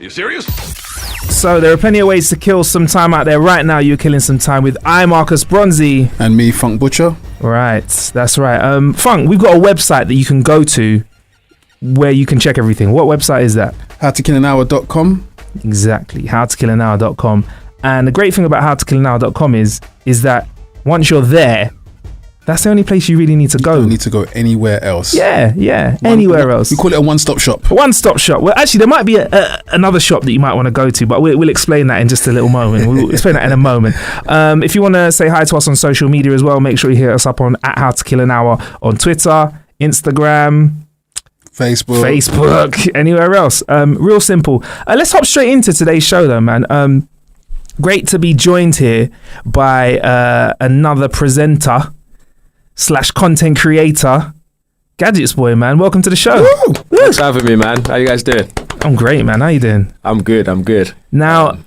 You serious? So there are plenty of ways to kill some time out there. Right now, you're killing some time with I, Marcus Bronzy. And me, Funk Butcher. Right, that's right. Funk, we've got a website that you can go to where you can check everything. What website is that? howtokillanhour.com. Exactly, howtokillanhour.com. And the great thing about howtokillanhour.com is that once you're there, that's the only place you really need to go. You don't need to go anywhere else. Yeah, anywhere else. We call it a one-stop shop. One-stop shop. Well, actually, there might be another shop that you might want to go to, but we'll explain that in just a little moment. We'll explain that in a moment. If you want to say hi to us on social media as well, make sure you hit us up on @HowToKillAnHour on Twitter, Instagram, Facebook, anywhere else. Real simple. Let's hop straight into today's show, though, man. Great to be joined here by another presenter / content creator, Gadgets Boy, man. Welcome to the show. Woo! Thanks for having me, man. How you guys doing? I'm great, man. How you doing? I'm good. Now,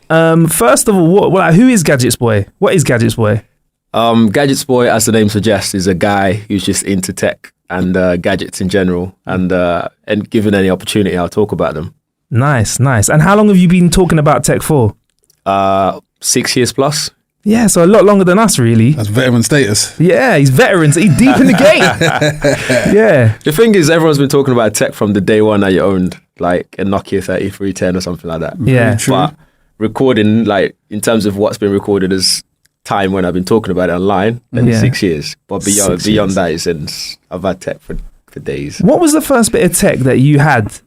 first of all, who is Gadgets Boy? What is Gadgets Boy? Gadgets Boy, as the name suggests, is a guy who's just into tech and gadgets in general. And given any opportunity, I'll talk about them. Nice. And how long have you been talking about tech for? 6 years plus. Yeah, so a lot longer than us, really. That's veteran status. Yeah, he's veterans. He's deep in the game. Yeah. The thing is, everyone's been talking about tech from the day one that you owned, like a Nokia 3310 or something like that. Yeah, true. But recording, like in terms of what's been recorded as time when I've been talking about it online, then 6 years. But beyond that, since I've had tech for days. What was the first bit of tech that you had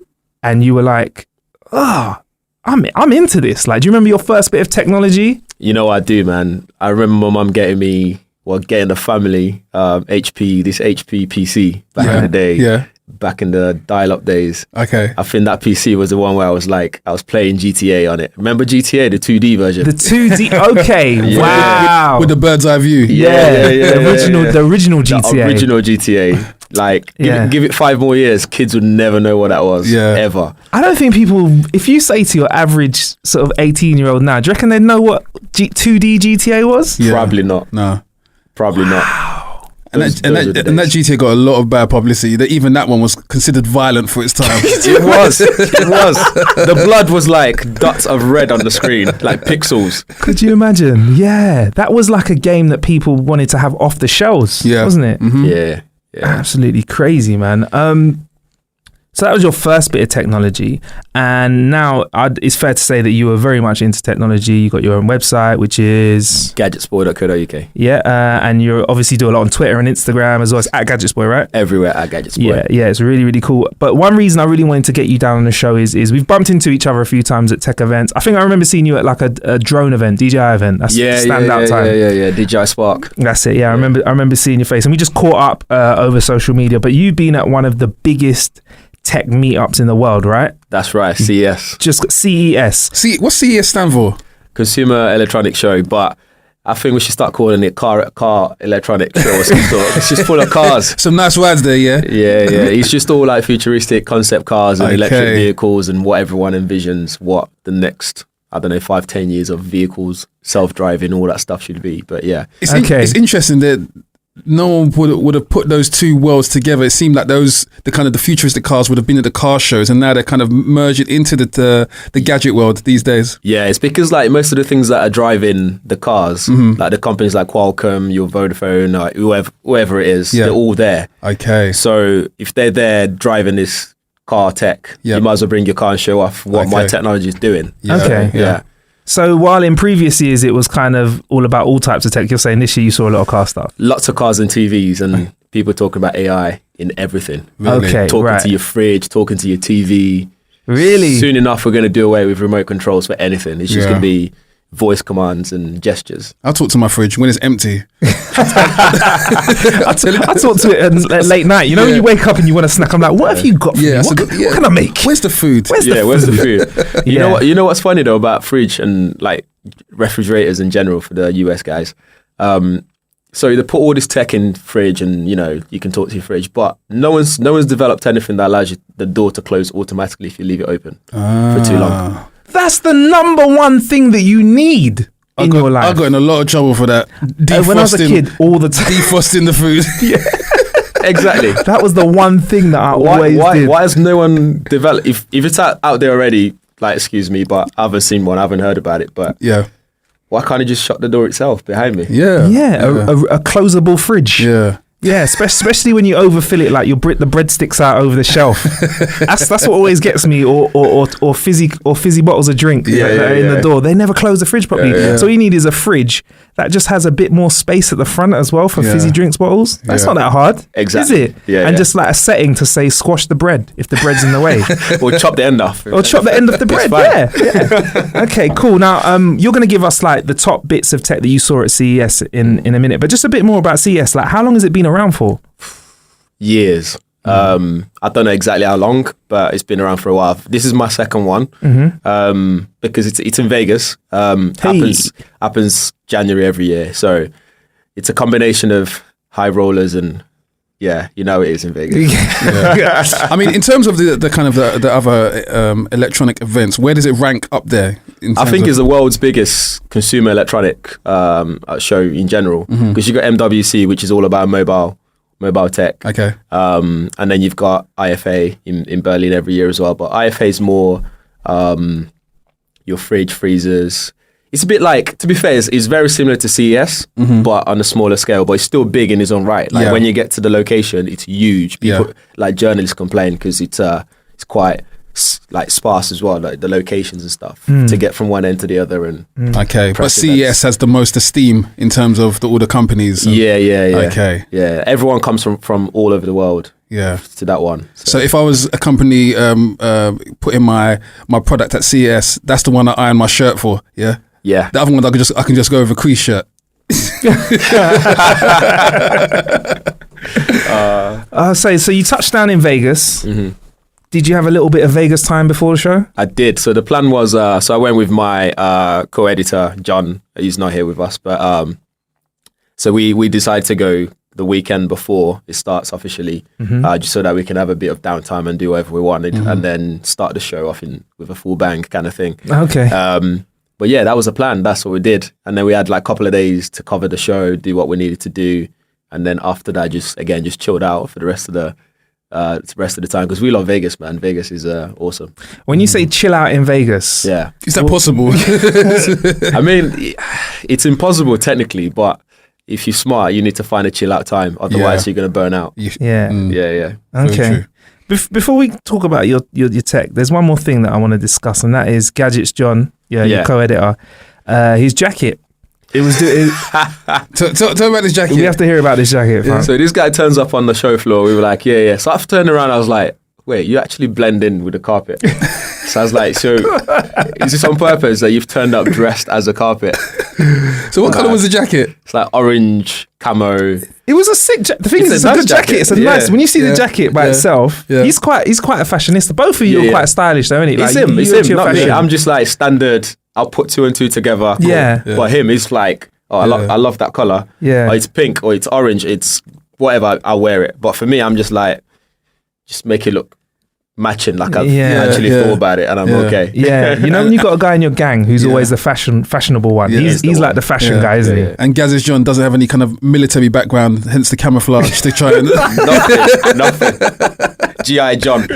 and you were like, I'm into this? Like, do you remember your first bit of technology? You know, I do, man. I remember my mum getting the family HP PC back in the day. Yeah. Back in the dial-up days. Okay. I think that PC was the one where I was playing GTA on it. Remember GTA, the 2D version? The 2D, okay. Yeah. Wow. With the bird's eye view. Yeah. The original GTA. The original GTA. Give it 5 more years, kids would never know what that was, ever. I don't think people, if you say to your average sort of 18-year-old now, do you reckon they'd know what 2D GTA was? Yeah. Probably not. No. Probably not. And that GTA got a lot of bad publicity. Even that one was considered violent for its time. It was. The blood was like dots of red on the screen, like pixels. Could you imagine? Yeah. That was like a game that people wanted to have off the shelves, wasn't it? Mm-hmm. Yeah. Absolutely crazy, man. So that was your first bit of technology, and now it's fair to say that you were very much into technology. You got your own website, which is gadgetsboy.co.uk. Yeah, and you obviously do a lot on Twitter and Instagram as well as @GadgetsBoy, right? Everywhere @GadgetsBoy. Yeah, it's really, really cool. But one reason I really wanted to get you down on the show is we've bumped into each other a few times at tech events. I think I remember seeing you at like a drone event, DJI event. That's standout time. Yeah, DJI Spark. That's it. Yeah, I remember seeing your face, and we just caught up over social media. But you've been at one of the biggest tech meetups in the world, right? That's right, CES. Just CES. What's CES stand for? Consumer Electronics Show, but I think we should start calling it car electronic show or some sort. It's just full of cars. Some nice words there, yeah? Yeah. It's just all like futuristic concept cars and electric vehicles and what everyone envisions what the next, 5-10 years of vehicles, self-driving, all that stuff should be. But yeah. It's interesting that no one would have put those two worlds together. It seemed like the futuristic cars would have been at the car shows, and now they're kind of merged into the gadget world these days. Yeah, it's because like most of the things that are driving the cars, like the companies like Qualcomm, your Vodafone, like whoever it is, they're all there. Okay. So if they're there driving this car tech, you might as well bring your car and show off what my technology is doing. Yeah. Okay. Yeah. So while in previous years it was kind of all about all types of tech, you're saying this year you saw a lot of car stuff? Lots of cars and TVs and people talking about AI in everything. Really? Okay, talking to your fridge, talking to your TV. Really? Soon enough we're going to do away with remote controls for anything. It's just going to be voice commands and gestures. I'll talk to my fridge when it's empty. I talk to it at late night. You know when you wake up and you want a snack, I'm like, what have you got for me? What can I make? Where's the food? Where's the food? You know what's funny though about fridge and like refrigerators in general for the US guys? So they put all this tech in fridge and you can talk to your fridge, but no one's developed anything that allows the door to close automatically if you leave it open for too long. That's the number one thing that you need in your life. I got in a lot of trouble for that. When I was a kid, all the time. Defrosting the food. Exactly. That was the one thing that I always did. Why has no one developed? If it's out there already, like, excuse me, but I haven't seen one. I haven't heard about it. But Yeah. why can't it just shut the door itself behind me? Yeah. A closable fridge. Yeah. Yeah, especially when you overfill it, like the breadsticks out over the shelf. That's what always gets me. Or fizzy bottles of drink that are in the door. They never close the fridge properly. So all you need is a fridge that just has a bit more space at the front as well for fizzy drinks bottles. That's not that hard, Exactly. is it? Yeah, and just like a setting to say squash the bread if the bread's in the way. Or chop the end off. Or chop the end of the bread. Yeah. Okay, cool. Now, you're going to give us like the top bits of tech that you saw at CES in a minute, but just a bit more about CES. Like, how long has it been around for? Years. I don't know exactly how long, but it's been around for a while. This is my second one because it's in Vegas. Happens January every year, so it's a combination of high rollers and it is in Vegas. I mean, in terms of the kind of the other electronic events, where does it rank up there? I think it's the world's biggest consumer electronic show in general because you got MWC, which is all about mobile tech. Okay. And then you've got IFA in Berlin every year as well. But IFA is more your fridge, freezers. It's a bit like, to be fair, it's very similar to CES, but on a smaller scale. But it's still big in its own right. Like when you get to the location, it's huge. People, like journalists, complain because it's quite like sparse as well, like the locations and stuff to get from one end to the other. And okay, but CES has the most esteem in terms of all the companies. Yeah. Okay. Yeah, everyone comes from all over the world. Yeah, to that one. So if I was a company putting my product at CES, that's the one I iron my shirt for. Yeah. Yeah. The other one I can just go with a crease shirt. So you touched down in Vegas. Did you have a little bit of Vegas time before the show? I did. So the plan was, so I went with my co-editor, John. He's not here with us, but so we decided to go the weekend before it starts officially, just so that we can have a bit of downtime and do whatever we wanted, and then start the show off with a full bang kind of thing. Okay. But yeah, that was the plan. That's what we did. And then we had like a couple of days to cover the show, do what we needed to do. And then after that, just chilled out for the rest of the time because we love Vegas, man. Vegas is awesome. When you say chill out in Vegas, is that possible? I mean, it's impossible technically, but if you're smart, you need to find a chill out time. Otherwise, you're going to burn out. Yeah. Okay. Before we talk about your tech, there's one more thing that I want to discuss, and that is Gadgets John, your co-editor. His jacket. It was. Tell about this jacket. We have to hear about this jacket. Yeah. So this guy turns up on the show floor. We were like, yeah. So after turning around, I was like, wait, you actually blend in with the carpet. So I was like, so is this on purpose that you've turned up dressed as a carpet? So what colour was the jacket? It's like orange camo. It was a sick jacket. The thing is, it's a good jacket. It's a nice. When you see the jacket by itself, he's quite a fashionista. Both of you are quite stylish, though, isn't it? It's like, him. It's him. Not me. I'm just like standard. I'll put two and two together. Cool. Yeah. But him, he's like, I love that colour. Yeah. Or it's pink or it's orange. It's whatever. I'll wear it. But for me, I'm just like, just make it look matching, like I've actually thought about it, and I'm okay. Yeah, you know when you've got a guy in your gang who's always the fashionable one. He's like the fashion guy, isn't he? And Gadgets John doesn't have any kind of military background, hence the camouflage to try and nothing. G.I. John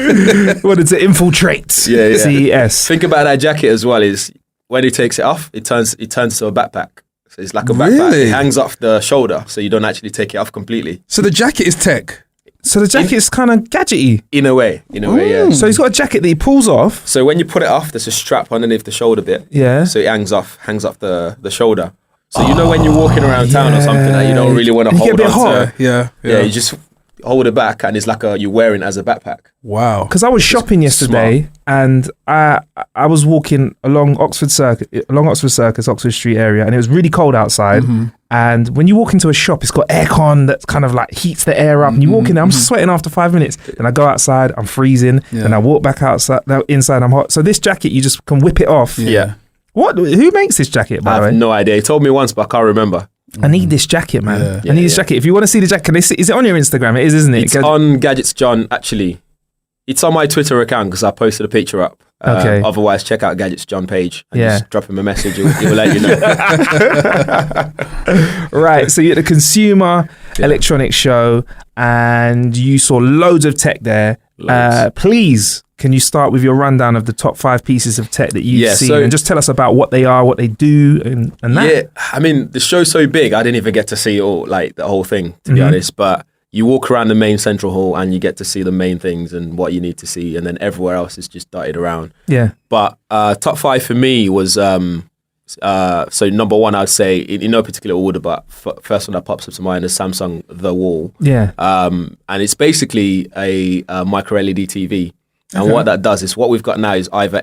wanted to infiltrate CES. Think about that jacket as well. Is when he takes it off, it turns to a backpack. So it's like a backpack. Really? It hangs off the shoulder, so you don't actually take it off completely. So the jacket is tech. So the jacket's kind of gadgety. In a way, yeah. So he's got a jacket that he pulls off. So when you put it off, there's a strap underneath the shoulder bit. Yeah. So it hangs off the shoulder. So you know when you're walking around town or something that you don't really want to hold on to. Yeah. You just hold it back and it's like you're wearing it as a backpack. Wow. Because I was shopping yesterday and I was walking along Oxford Circus, Oxford Street area, and it was really cold outside. And when you walk into a shop, it's got aircon that kind of like heats the air up, and you walk in there, I'm sweating after 5 minutes. Then I go outside, I'm freezing. Then I walk back outside, inside I'm hot. So this jacket, you just can whip it off. Yeah. Who makes this jacket, by the way? I have no idea. He told me once, but I can't remember. I need this jacket, man. I need this jacket. If you want to see the jacket, is it on your Instagram? It is, isn't it? It's on Gadgets John, actually. It's on my Twitter account because I posted a picture up. Okay. Otherwise, check out Gadgets John page and just drop him a message. He will let you know. Right. So you're at the Consumer Electronics Show and you saw loads of tech there. Please can you start with your rundown of the top 5 pieces of tech that you've seen, so, and just tell us about what they are, what they do, and that? Yeah, I mean, the show's so big, I didn't even get to see all like the whole thing, to be honest. But you walk around the main central hall and you get to see the main things and what you need to see, and then everywhere else is just dotted around. Yeah. But top 5 for me was so number 1, I'd say in no particular order, but first one that pops up to mind is Samsung The Wall. Yeah. And it's basically a micro LED TV. And what that does is what we've got now is either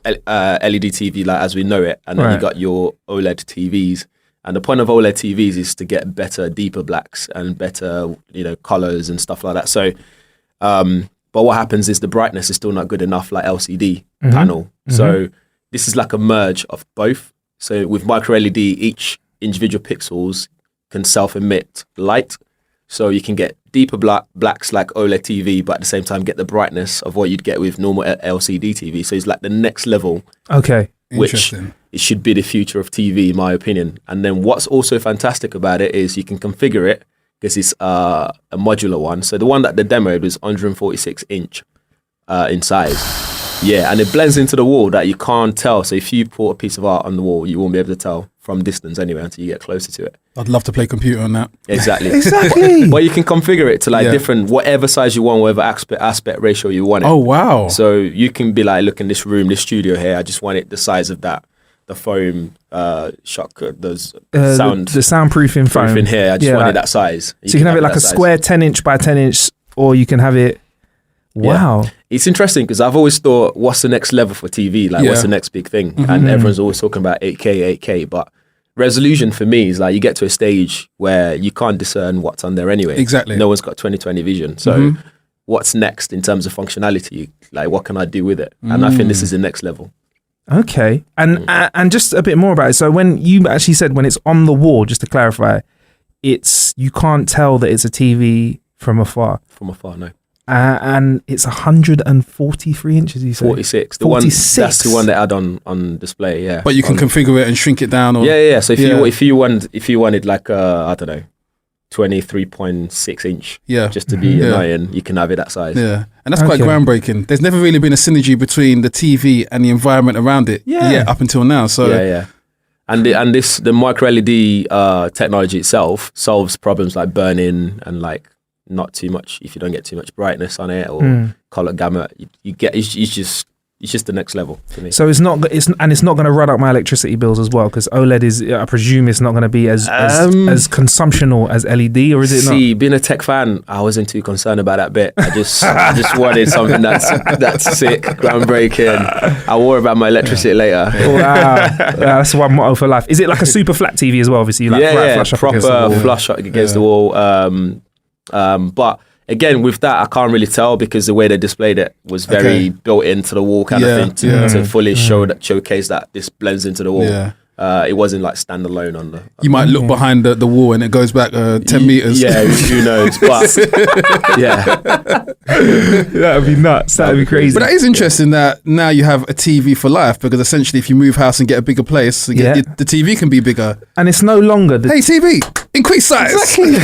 LED TV like as we know it, and then you got your OLED TVs. And the point of OLED TVs is to get better, deeper blacks and better, colors and stuff like that. So, but what happens is the brightness is still not good enough, like LCD panel. So this is like a merge of both. So with micro LED, each individual pixels can self-emit light. So you can get deeper blacks like OLED TV, but at the same time get the brightness of what you'd get with normal LCD TV. So it's like the next level. Okay. Which it should be the future of TV, in my opinion. And then what's also fantastic about it is you can configure it because it's a modular one. So the one that they demoed was 146 inch in size. Yeah, and it blends into the wall that you can't tell. So if you put a piece of art on the wall, you won't be able to tell from distance anyway until you get closer to it. I'd love to play computer on that. Exactly. Exactly. But you can configure it to like different, whatever size you want, whatever aspect ratio you want it. Oh, wow. So you can be like, look in this room, this studio here, I just want it the size of that. The foam shock, those sound. The soundproofing foam. In here, I just wanted that size. So you can have it like a square 10 inch by 10 inch, or you can have it. Wow. Yeah. It's interesting because I've always thought, what's the next level for TV? Like, what's the next big thing? And everyone's always talking about 8K. But resolution for me is like you get to a stage where you can't discern what's on there anyway. Exactly. No one's got 20/20 vision. So what's next in terms of functionality? Like, what can I do with it? And I think this is the next level. Okay. And just a bit more about it. So when you actually said when it's on the wall, just to clarify, you can't tell that it's a TV from afar. From afar, no. And it's 143 inches, you say? 46. 46. That's the one they had on display, yeah. But you can configure it and shrink it down. Or Yeah. So if you wanted like I don't know, 23.6 inch, just to be annoying, you can have it that size. Yeah, and that's quite groundbreaking. There's never really been a synergy between the TV and the environment around it. Yeah, up until now. So yeah. And the micro LED technology itself solves problems like burning and like not too much if you don't get too much brightness on it or color gamut. You get it's just the next level for me. So it's not going to run up my electricity bills as well because OLED is. I presume it's not going to be as consumptional as LED, or is it not? See, being a tech fan, I wasn't too concerned about that bit. I just wanted something that's sick, groundbreaking. I'll worry about my electricity later. Wow, that's one motto for life. Is it like a super flat TV as well? Obviously, like flush up against the wall. Flush up against the wall. But again, with that, I can't really tell because the way they displayed it was very built into the wall kind of thing to fully showcase that this blends into the wall. Yeah. It wasn't like standalone on the. You might look behind the wall and it goes back 10 meters. Yeah, who knows? But yeah, that would be nuts. That would be crazy. But that is interesting that now you have a TV for life because essentially, if you move house and get a bigger place, the TV can be bigger. And it's no longer hey TV, increase size. Exactly.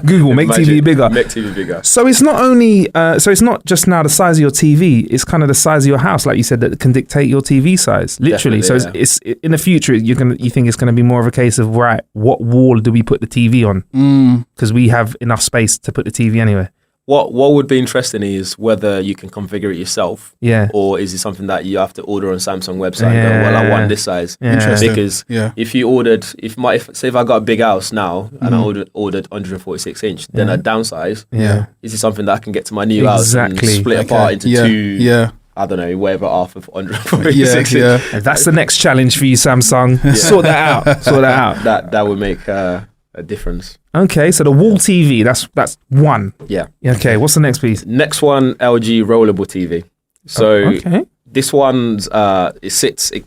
Google make TV bigger. Make TV bigger. So it's not only so it's not just now the size of your TV. It's kind of the size of your house, like you said, that can dictate your TV size. Literally. Definitely, so it's in the future. You think it's going to be more of a case of right, what wall do we put the TV on? Because we have enough space to put the TV anywhere. What would be interesting is whether you can configure it yourself, or is it something that you have to order on Samsung website? And go, well, I want this size. Interesting. Because if you ordered, if I got a big house now and I ordered 146 inch, then I downsize. Is it something that I can get to my new house and split apart into two? I don't know, whatever half of 146 inch. That's the next challenge for you, Samsung. Sort that out. That would make a difference. Okay, so the wall TV, that's one. Yeah. Okay, what's the next piece? Next one, LG rollable TV. So this one's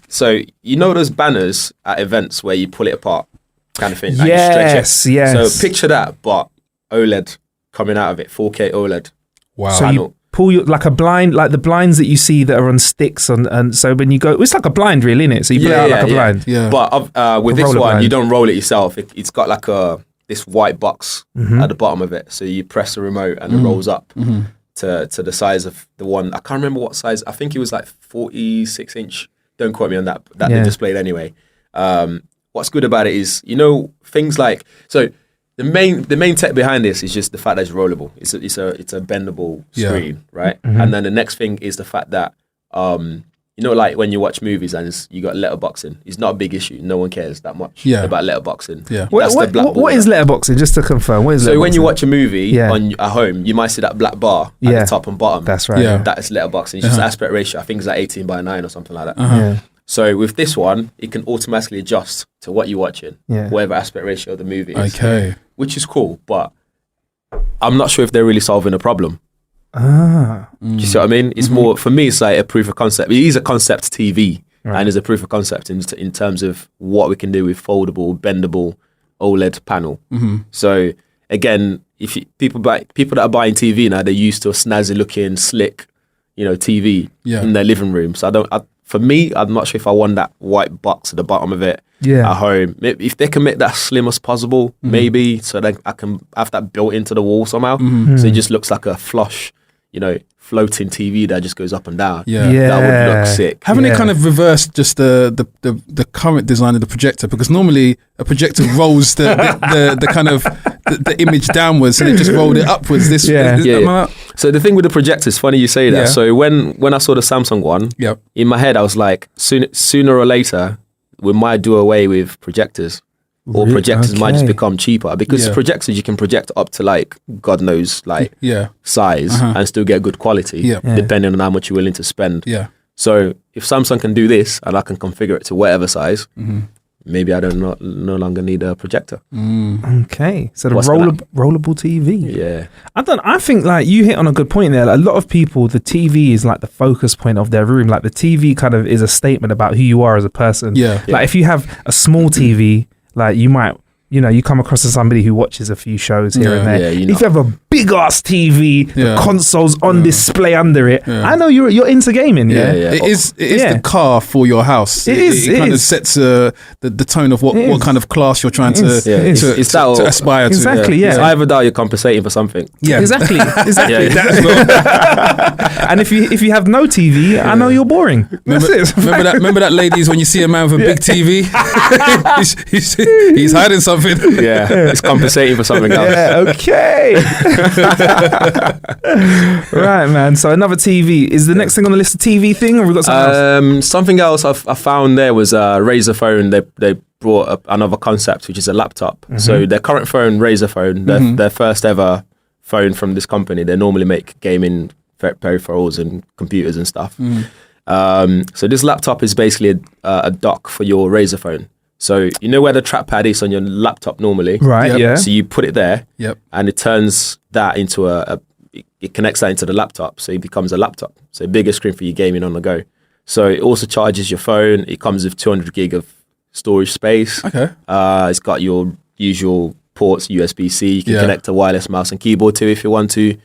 so you know those banners at events where you pull it apart, kind of thing. Like you stretch it. Yes. So picture that, but OLED coming out of it, 4K OLED. Wow. So you pull like a blind, like the blinds that you see that are on sticks, and so when you go, it's like a blind, really, isn't it? So you pull it out like a blind. Yeah. But with this one, blind. You don't roll it yourself. It's got like this white box at the bottom of it. So you press the remote and it rolls up to the size of the one. I can't remember what size. I think it was like 46-inch. Don't quote me on that. That they displayed anyway. What's good about it is, things like, so the main tech behind this is just the fact that it's rollable. It's a bendable screen, right? Mm-hmm. And then the next thing is the fact that like when you watch movies and you got letterboxing, it's not a big issue. No one cares that much about letterboxing. Yeah. What is letterboxing? Just to confirm, what is letterboxing? So when you watch a movie at home, you might see that black bar at the top and bottom. That's right. Yeah. That is letterboxing. It's just aspect ratio. I think it's like 18:9 or something like that. Yeah. So with this one, it can automatically adjust to what you're watching, Yeah. whatever aspect ratio of the movie is. Okay. Which is cool, but I'm not sure if they're really solving a problem. Ah. Do you see what I mean? It's more, for me, it's like a proof of concept. It is a concept TV, and it's a proof of concept in terms of what we can do with foldable, bendable OLED panel. So again, if people that are buying TV now, they're used to a snazzy looking, slick, TV in their living room. So for me, I'm not sure if I want that white box at the bottom of it at home. Maybe if they can make that slim as possible, maybe, so then I can have that built into the wall somehow. So it just looks like a flush, floating TV that just goes up and down. Yeah. That would look sick. Haven't they kind of reversed just the current design of the projector? Because normally a projector rolls the kind of the image downwards, and it just rolled it upwards. So the thing with the projector is funny you say that. Yeah. So when I saw the Samsung one, in my head I was like, sooner or later we might do away with projectors. Or projectors might just become cheaper, because projectors you can project up to like God knows size and still get good quality depending on how much you're willing to spend. So if Samsung can do this and I can configure it to whatever size, maybe I no longer need a projector. Okay, so the rollable TV. Yeah, I think like you hit on a good point there. Like, a lot of people, the TV is like the focus point of their room. Like the TV kind of is a statement about who you are as a person. Like if you have a small TV, like you might, you come across as somebody who watches a few shows here and there. If you have a big ass TV, the console's on display under it, I know you're into gaming. It is the car for your house. It kind of sets the tone of what kind of class you're trying to aspire to. Exactly. It's either that you're compensating for something. Exactly. And if you have no TV, I know you're boring. That's it. Remember that, ladies, when you see a man with a big TV, he's hiding something. It's compensating for something else. Okay. Right, man. So another TV. Is the next thing on the list a TV thing, or have we got something else? Something else I found there was a Razer phone. They brought up another concept, which is a laptop. So their current phone, Razer phone, their first ever phone from this company. They normally make gaming peripherals and computers and stuff. So this laptop is basically a dock for your Razer phone. So you know where the trackpad is on your laptop normally? Right, yeah. So you put it there, Yep. and it turns that into it connects that into the laptop, so it becomes a laptop. So a bigger screen for your gaming on the go. So it also charges your phone. It comes with 200 gig of storage space. Okay. It's got your usual ports, USB-C. You can connect a wireless mouse and keyboard to if you want to.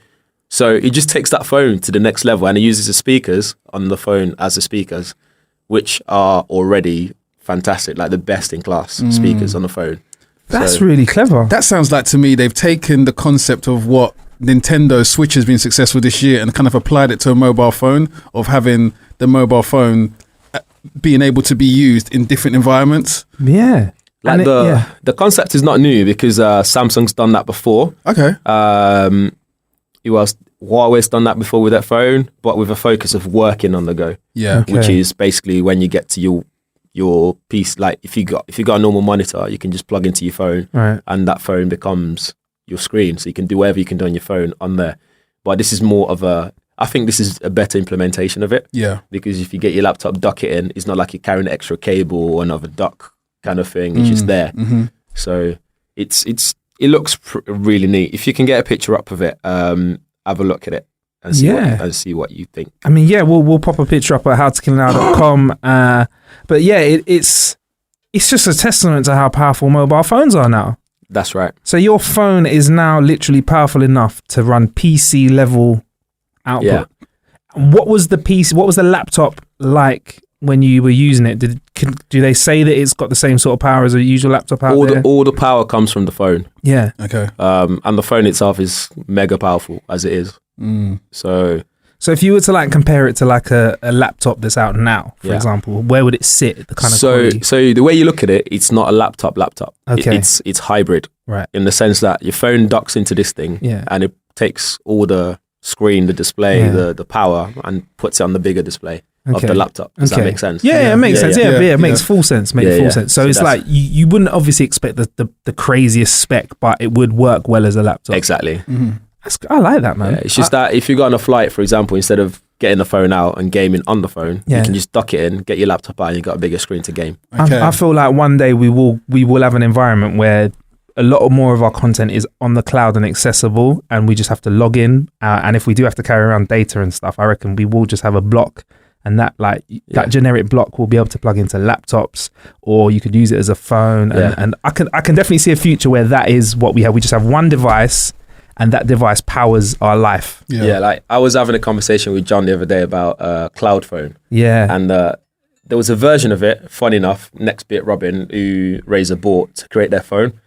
So it just takes that phone to the next level, and it uses the speakers on the phone as the speakers, which are already fantastic, like the best in class speakers on the phone. That's really clever. That sounds like, to me, they've taken the concept of what Nintendo Switch has been successful this year and kind of applied it to a mobile phone, of having the mobile phone being able to be used in different environments. Yeah. Like the concept is not new, because Samsung's done that before. Okay. Huawei's done that before with their phone, but with a focus of working on the go. Yeah. Okay. Which is basically when you get to your piece, like if you got a normal monitor, you can just plug into your phone, Right. and that phone becomes your screen, so you can do whatever you can do on your phone on there. But this is more of I think this is a better implementation of it. Yeah. Because if you get your laptop, dock it in, it's not like you're carrying an extra cable or another dock kind of thing. It's just there. So it looks really neat. If you can get a picture up of it, have a look at it and see what you think. I mean, we'll pop a picture up at howtokillnow.com. But yeah, it's just a testament to how powerful mobile phones are now. That's right. So your phone is now literally powerful enough to run PC level output. Yeah. What was the laptop like when you were using it? Do they say that it's got the same sort of power as a usual laptop out there? All the power comes from the phone. Yeah. Okay. And the phone itself is mega powerful as it is. So if you were to like compare it to like a laptop that's out now, for example, where would it sit? The kind of quality? So the way you look at it, it's not a laptop. Okay. It's hybrid, right? In the sense that your phone docks into this thing, and it takes all the screen, the display, the power, and puts it on the bigger display of the laptop. Does that make sense? Yeah, it makes sense. Yeah, it makes full sense. Full sense. So it's like you wouldn't obviously expect the craziest spec, but it would work well as a laptop. Exactly. I like that, man. Yeah, it's just that if you go on a flight, for example, instead of getting the phone out and gaming on the phone, you can just dock it in, get your laptop out, and you've got a bigger screen to game. Okay. I feel like one day we will have an environment where a lot more of our content is on the cloud and accessible, and we just have to log in. And if we do have to carry around data and stuff, I reckon we will just have a block, and that generic block will be able to plug into laptops, or you could use it as a phone. And I can definitely see a future where that is what we have. We just have one device, and that device powers our life. Yeah, like I was having a conversation with John the other day about cloud phone. Yeah. And there was a version of it, funny enough, Nextbit Robin, who Razer bought to create their phone.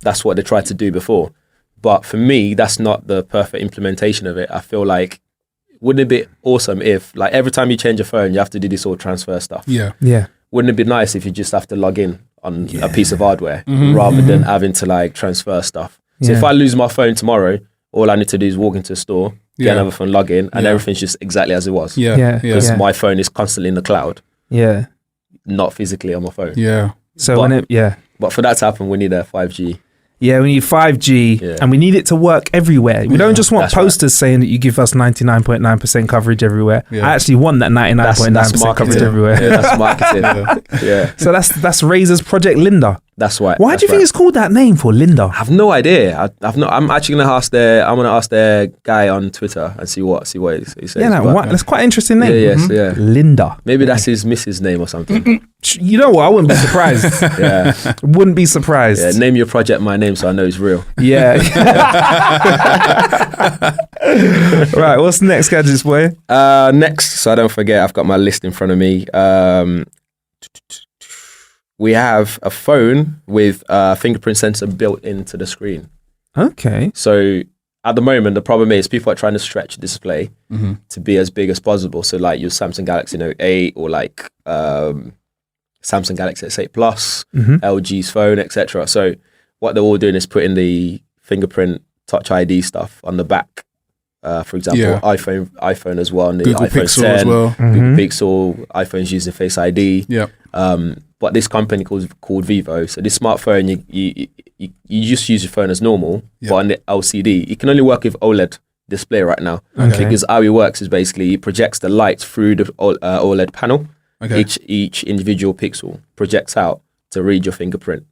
That's what they tried to do before. But for me, that's not the perfect implementation of it. I feel like, wouldn't it be awesome if, like, every time you change your phone, you have to do this all transfer stuff? Yeah. Wouldn't it be nice if you just have to log in on a piece of hardware rather than having to like transfer stuff? So if I lose my phone tomorrow, all I need to do is walk into a store, get another phone, log in, and everything's just exactly as it was. Because my phone is constantly in the cloud. Not physically on my phone. So but for that to happen, we need a 5G. Yeah, we need 5G, and we need it to work everywhere. We don't just want posters saying that you give us 99.9% coverage everywhere. I actually want that 99.9% coverage everywhere. Yeah, that's marketing. So that's Razer's Project Linda. That's right. Why do you think it's called that name for, Linda? I have no idea. I'm actually gonna ask their guy on Twitter and see what he says. Yeah, that's quite an interesting name. Linda. Maybe that's his missus' name or something. You know what? I wouldn't be surprised. Wouldn't be surprised. Yeah, name your project my name so I know it's real. Yeah. Right, what's the next gadgets, boy? Next, so I don't forget, I've got my list in front of me. We have a phone with a fingerprint sensor built into the screen. Okay. So at the moment, the problem is people are trying to stretch the display to be as big as possible. So like your Samsung Galaxy Note 8 or like Samsung Galaxy S8 Plus, LG's phone, etc. So what they're all doing is putting the fingerprint Touch ID stuff on the back. For example, iPhone as well, and the Google iPhone Pixel 10, as well. Google Pixel, iPhone's using Face ID. Yeah. But this company called Vivo, so this smartphone, you just use your phone as normal, but on the LCD, it can only work with OLED display right now. Because how it works is basically it projects the light through the OLED panel. Each individual pixel projects out to read your fingerprint.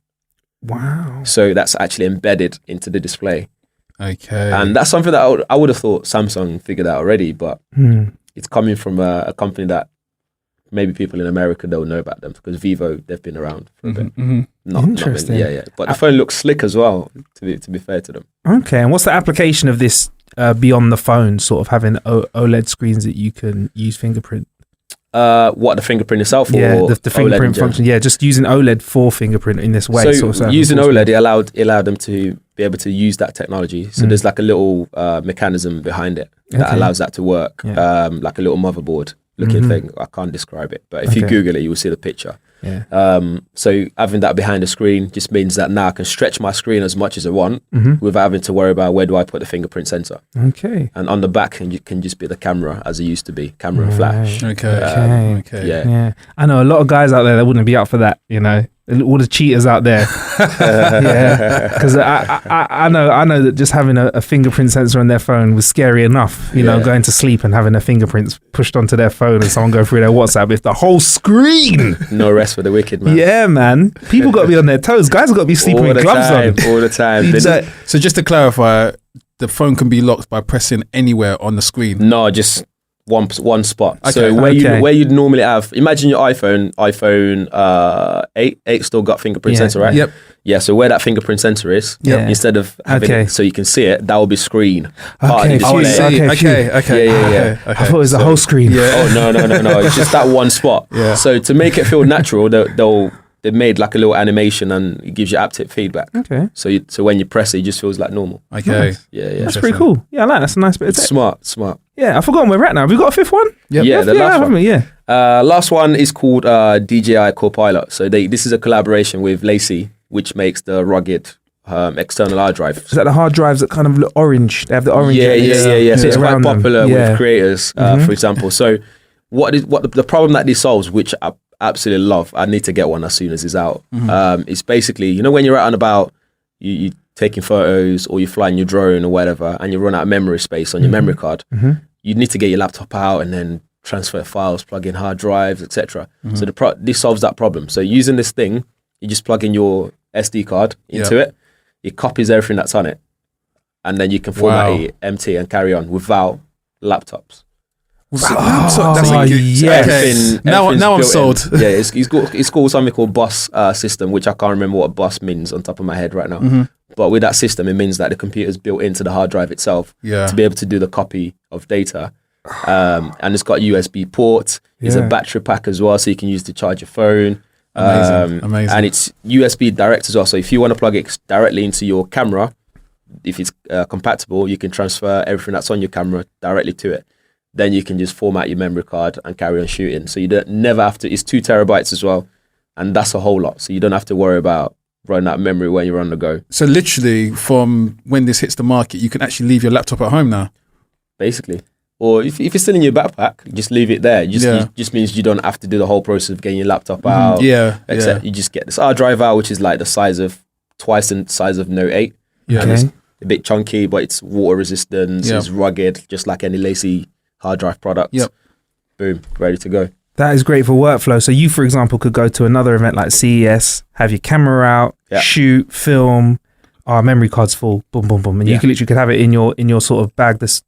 Wow. So that's actually embedded into the display. Okay. And that's something that I would have thought Samsung figured out already, but it's coming from a company that maybe people in America don't know about them, because Vivo, they've been around for a bit. Interesting. But the phone looks slick as well, to be fair to them. Okay, and what's the application of this beyond the phone, sort of having OLED screens that you can use fingerprint? What, the fingerprint itself? Or the fingerprint function. Yeah, just using OLED for fingerprint in this way. So using OLED, it allowed them to be able to use that technology. So there's like a little mechanism behind it that allows that to work, like a little motherboard looking thing. I can't describe it, but if you Google it, you will see the picture. So having that behind the screen just means that now I can stretch my screen as much as I want without having to worry about where do I put the fingerprint sensor. Okay. And on the back can just be the camera as it used to be, camera and flash. Yeah. I know a lot of guys out there that wouldn't be up for that, you know. All the cheaters out there. Because I know that just having a fingerprint sensor on their phone was scary enough, you know, going to sleep and having their fingerprints pushed onto their phone and someone go through their WhatsApp. If the whole screen. No rest for the wicked, man. Yeah, man. People got to be on their toes. Guys have got to be sleeping with gloves on. All the time. So just to clarify, the phone can be locked by pressing anywhere on the screen? No, just one spot. So where you'd normally have, imagine your iPhone 8 still got fingerprint sensor, right? Yep. Yeah, so where that fingerprint sensor is, instead of having it so you can see it, that will be screen. Okay. Yeah. I thought it was the whole screen. Oh, no. It's just that one spot. So to make it feel natural, they'll they've made like a little animation and it gives you haptic feedback. Okay. So when you press it, it just feels like normal. Okay. Nice. Yeah. That's pretty cool. Yeah, I like that. That's a nice bit of It's tech. smart. Yeah, I've forgotten where we're at now. Have we got a fifth one? Yep. Yeah, the last one. haven't we? Yeah. Last one is called DJI Copilot. So this is a collaboration with Lacey, which makes the rugged external hard drive. Is that the hard drives that kind of look orange? They have the orange. Yeah. So it's quite around them. popular Yeah. with creators, for example. So the problem that this solves, which I absolutely love, I need to get one as soon as it's out. It's basically, when you're out and about, you taking photos or you're flying your drone or whatever, and you run out of memory space on your memory card, you need to get your laptop out and then transfer files, plug in hard drives, etc. So this solves that problem. So using this thing, you just plug in your SD card into it, it copies everything that's on it, and then you can format it empty and carry on without laptops. That's Oh, a good. yes. Okay. Now I'm built in. sold. Yeah, it's called something called bus system, which I can't remember what bus means on top of my head right now. But with that system, it means that the computer's built into the hard drive itself to be able to do the copy of data. And it's got USB ports. It's a battery pack as well, so you can use to charge your phone. Amazing. And it's USB direct as well. So if you want to plug it directly into your camera, if it's compatible, you can transfer everything that's on your camera directly to it. Then you can just format your memory card and carry on shooting. So you never have to. It's 2 terabytes as well, and that's a whole lot. So you don't have to worry about running out of memory when you're on the go. So literally, from when this hits the market, you can actually leave your laptop at home now. Basically, or if it's still in your backpack, just leave it there. It just means you don't have to do the whole process of getting your laptop out. Except you just get this hard drive out, which is like twice the size of Note 8. And it's a bit chunky, but it's water resistant. It's rugged, just like any Lacey hard drive product. Boom, ready to go. That is great for workflow. So you, for example, could go to another event like CES, have your camera out, shoot, film. Our memory card's full. Boom, boom, boom, and you could have it in your sort of bag that's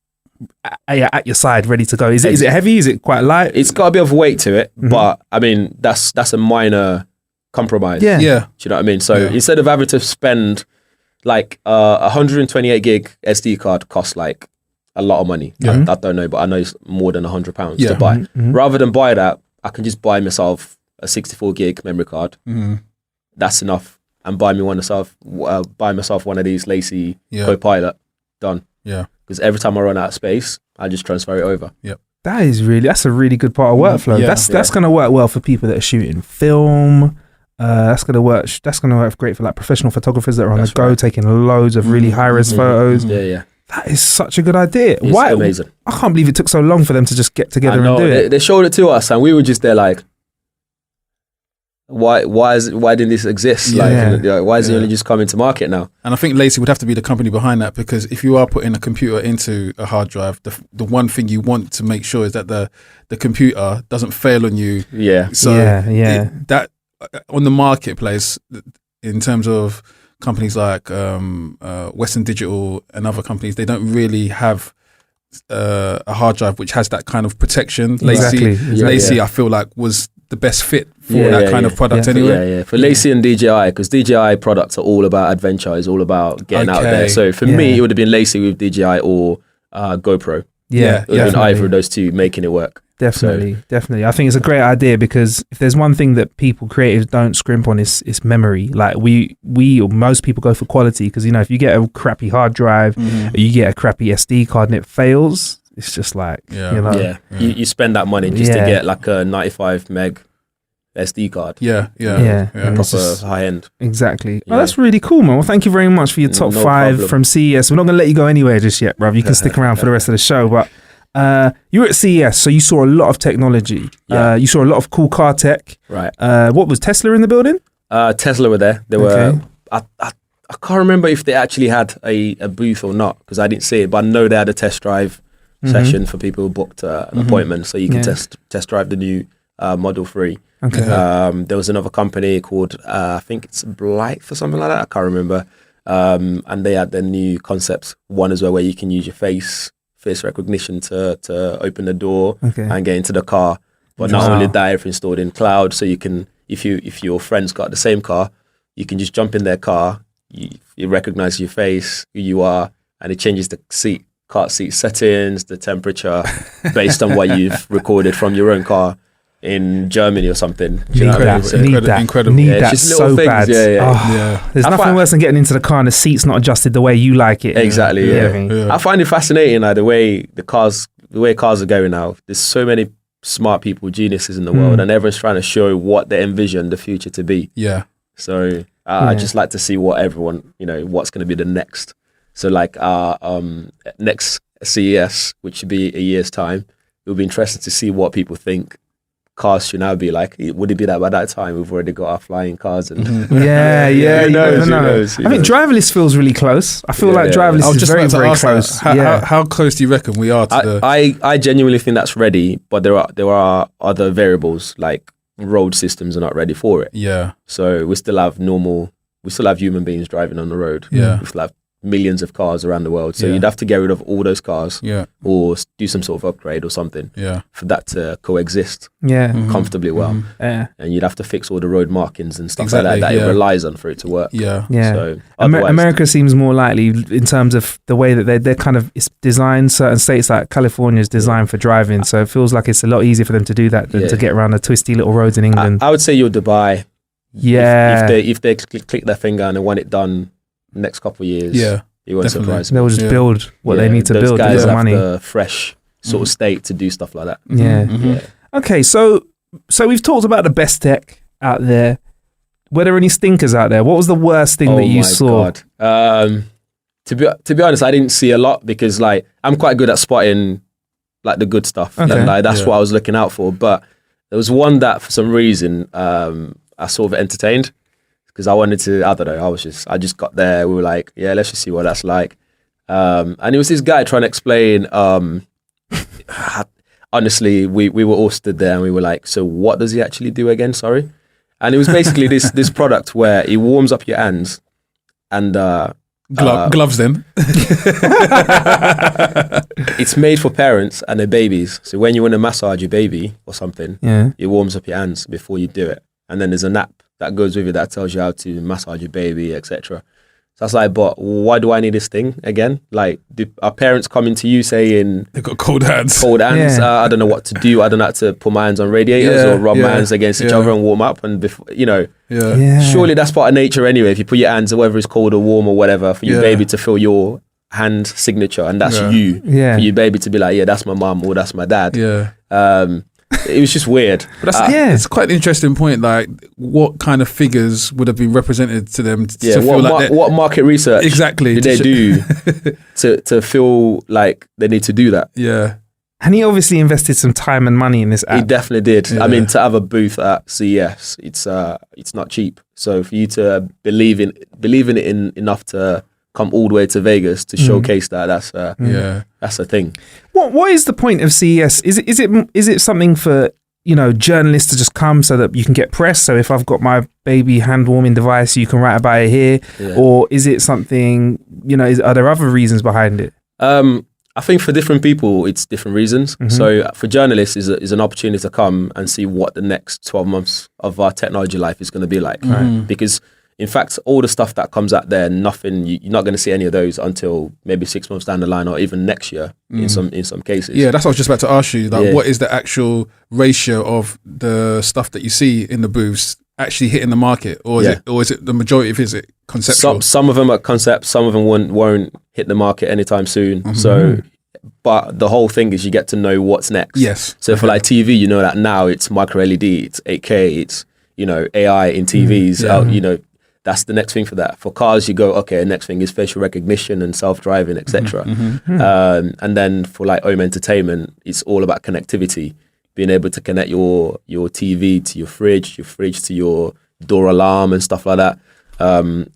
at your side, ready to go. Is it heavy? Is it quite light? It's got a bit of weight to it, but I mean that's a minor compromise. Yeah. Do you know what I mean? So instead of having to spend like 128 gig SD card costs like a lot of money. I don't know, but I know it's more than £100 to buy. Rather than buy that, I can just buy myself a 64 gig memory card. That's enough, and buy myself one of these Lacey Copilot. Done. Yeah. Because every time I run out of space, I just transfer it over. That's a really good part of workflow. That's going to work well for people that are shooting film. That's going to work great for like professional photographers that are on the go, taking loads of really high res photos. That is such a good idea. It's amazing. I can't believe it took so long for them to just get together and do it. They showed it to us, and we were just there like, why didn't this exist? Why is it only just coming to market now? And I think Lacey would have to be the company behind that, because if you are putting a computer into a hard drive, the one thing you want to make sure is that the computer doesn't fail on you. So that on the marketplace, in terms of companies like Western Digital and other companies, they don't really have a hard drive which has that kind of protection. Lacey, I feel like was the best fit for that kind of product anyway. For Lacey and DJI, because DJI products are all about adventure, it's all about getting out there. So for me, it would have been Lacey with DJI or GoPro. It would have been either of those two making it work. Definitely. I think it's a great idea, because if there's one thing that people creatives don't scrimp on, it's memory. Like we or most people go for quality, because if you get a crappy hard drive or you get a crappy SD card and it fails, it's just like you spend that money just to get like a 95 meg SD card. Proper high end. Exactly. Oh, that's really cool, man. Well, thank you very much for your top 5 problem. From CES. We're not gonna let you go anywhere just yet, bruv. You can stick around for the rest of the show, but you were at CES, so you saw a lot of technology. You saw a lot of cool car tech. Right. What was Tesla in the building? Tesla were there. They were. I can't remember if they actually had a booth or not, because I didn't see it, but I know they had a test drive session for people who booked an appointment, so you can test drive the new Model 3. Okay. There was another company called I think it's Blythe or something like that. I can't remember. And they had their new concepts one as well, where you can use your face recognition to open the door and get into the car. But not only that, everything's stored in cloud, so you can, if your friends got the same car, you can just jump in their car. You recognize your face, who you are, and it changes the car seat settings, the temperature, based on what you've recorded from your own car in Germany or something. Do you know what I mean? So- Incredible. Need Yeah, it's that just little so things, bad. yeah. Yeah. There's I nothing find- worse than getting into the car and the seat's not adjusted the way you like it. Exactly, You know yeah. what I mean? Yeah. I find it fascinating, like the way cars are going now. There's so many smart people, geniuses in the world, and everyone's trying to show what they envision the future to be. Yeah. So I just like to see what everyone, what's going to be the next. So like our next CES, which should be a year's time, it will be interesting to see what people think cars should now be like. Would it be that by that time we've already got our flying cars? And Yeah, Who you knows, never who know. knows, who I think knows? driverless feels really close. I feel like Yeah. driverless I was is just very, about to very ask close. that. How close do you reckon we are to the? I genuinely think that's ready, but there are other variables like road systems are not ready for it. Yeah. So we still have human beings driving on the road. Yeah. We still have millions of cars around the world. So Yeah. you'd have to get rid of all those cars Yeah. or do some sort of upgrade or something Yeah. for that to coexist Yeah. comfortably well. Yeah. And you'd have to fix all the road markings and stuff Exactly, like that yeah. it relies on for it to work. Yeah. Yeah. So America otherwise- seems more likely in terms of the way that they're kind of it's designed. Certain states like California is designed for driving, so it feels like it's a lot easier for them to do that than Yeah. to get around the twisty little roads in I, England. I would say you're Dubai. Yeah. If they click their finger and they want it done next couple of years, Yeah. it won't Definitely. surprise me. They'll just Yeah. build what they Yeah, need to those build. guys Get the have money. the fresh sort of state to do stuff like that. Yeah. Mhm. Yeah. Okay, so we've talked about the best tech out there. Were there any stinkers out there? What was the worst thing that you saw? God. To be honest, I didn't see a lot because like I'm quite good at spotting like the good stuff. Okay. And, like that's Yeah. what I was looking out for. But there was one that for some reason I sort of entertained because I wanted to. I don't know. I just got there. We were like, yeah, let's just see what that's like. And it was this guy trying to explain. Honestly, we were all stood there and we were like, so what does he actually do again? Sorry. And it was basically this product where it warms up your hands and Gloves then. it's made for parents and their babies. So when you want to massage your baby or something, Yeah. it warms up your hands before you do it. And then there's an app that goes with it that tells you how to massage your baby, etc. So I was like, but why do I need this thing again? Like, are parents coming to you saying They've got cold hands. cold hands? Yeah. I don't know what to do. I don't know how to put my hands on radiators Yeah, or rub my yeah, hands against each yeah. other and warm up. And before, Yeah. Yeah. surely that's part of nature anyway. If you put your hands, whether it's cold or warm or whatever, for your Yeah. baby to feel your hand signature, and that's Yeah. you. Yeah. For your baby to be like, yeah, that's my mum or that's my dad. Yeah. It was just weird. But that's Yeah. it's quite an interesting point. Like, what kind of figures would have been represented to them to Yeah, feel like what market research Exactly, did to they sh- do to feel like they need to do that? Yeah. And he obviously invested some time and money in this He app. definitely did. Yeah. I mean, to have a booth at CES, it's not cheap. So for you to believe in it enough to come all the way to Vegas to showcase that's Yeah. that's a thing. What is the point of CES? Is it something for journalists to just come so that you can get press? So if I've got my baby hand warming device, you can write about it here, Yeah. or is it something? Are there other reasons behind it? I think for different people, it's different reasons. So for journalists, is an opportunity to come and see what the next 12 months of our technology life is going to be like. Because in fact, all the stuff that comes out there, you're not going to see any of those until maybe 6 months down the line, or even next year in some cases. Yeah, that's what I was just about to ask you. Like, Yeah. what is the actual ratio of the stuff that you see in the booths actually hitting the market, or is it the majority of it conceptual? Some of them are concepts, some of them won't hit the market anytime soon. So, but the whole thing is you get to know what's next. Yes. So for like TV, you know that now it's micro LED, it's 8K, it's AI in TVs. That's the next thing for that. For cars, you go, okay, next thing is facial recognition and self-driving, etc. And then for like home entertainment, it's all about connectivity, being able to connect your TV to your fridge to your door alarm and stuff like that,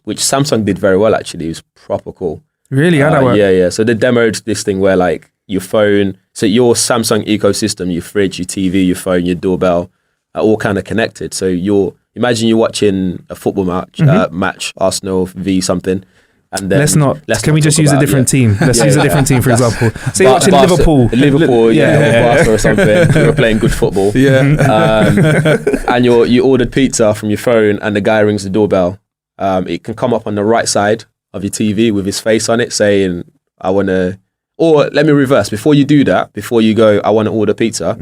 which Samsung did very well, actually. It was proper cool. Really? How that work? Yeah. So they demoed this thing where like your phone, so your Samsung ecosystem, your fridge, your TV, your phone, your doorbell, are all kind of connected. So imagine you're watching a football match, Arsenal v something, and then Can we just use a different team? Let's use a different team, for example. So you're watching Liverpool, Barca or something. You were playing good football, and you ordered pizza from your phone, and the guy rings the doorbell. It can come up on the right side of your TV with his face on it, saying, "I want to." Or let me reverse. Before you do that, before you go, "I want to order pizza."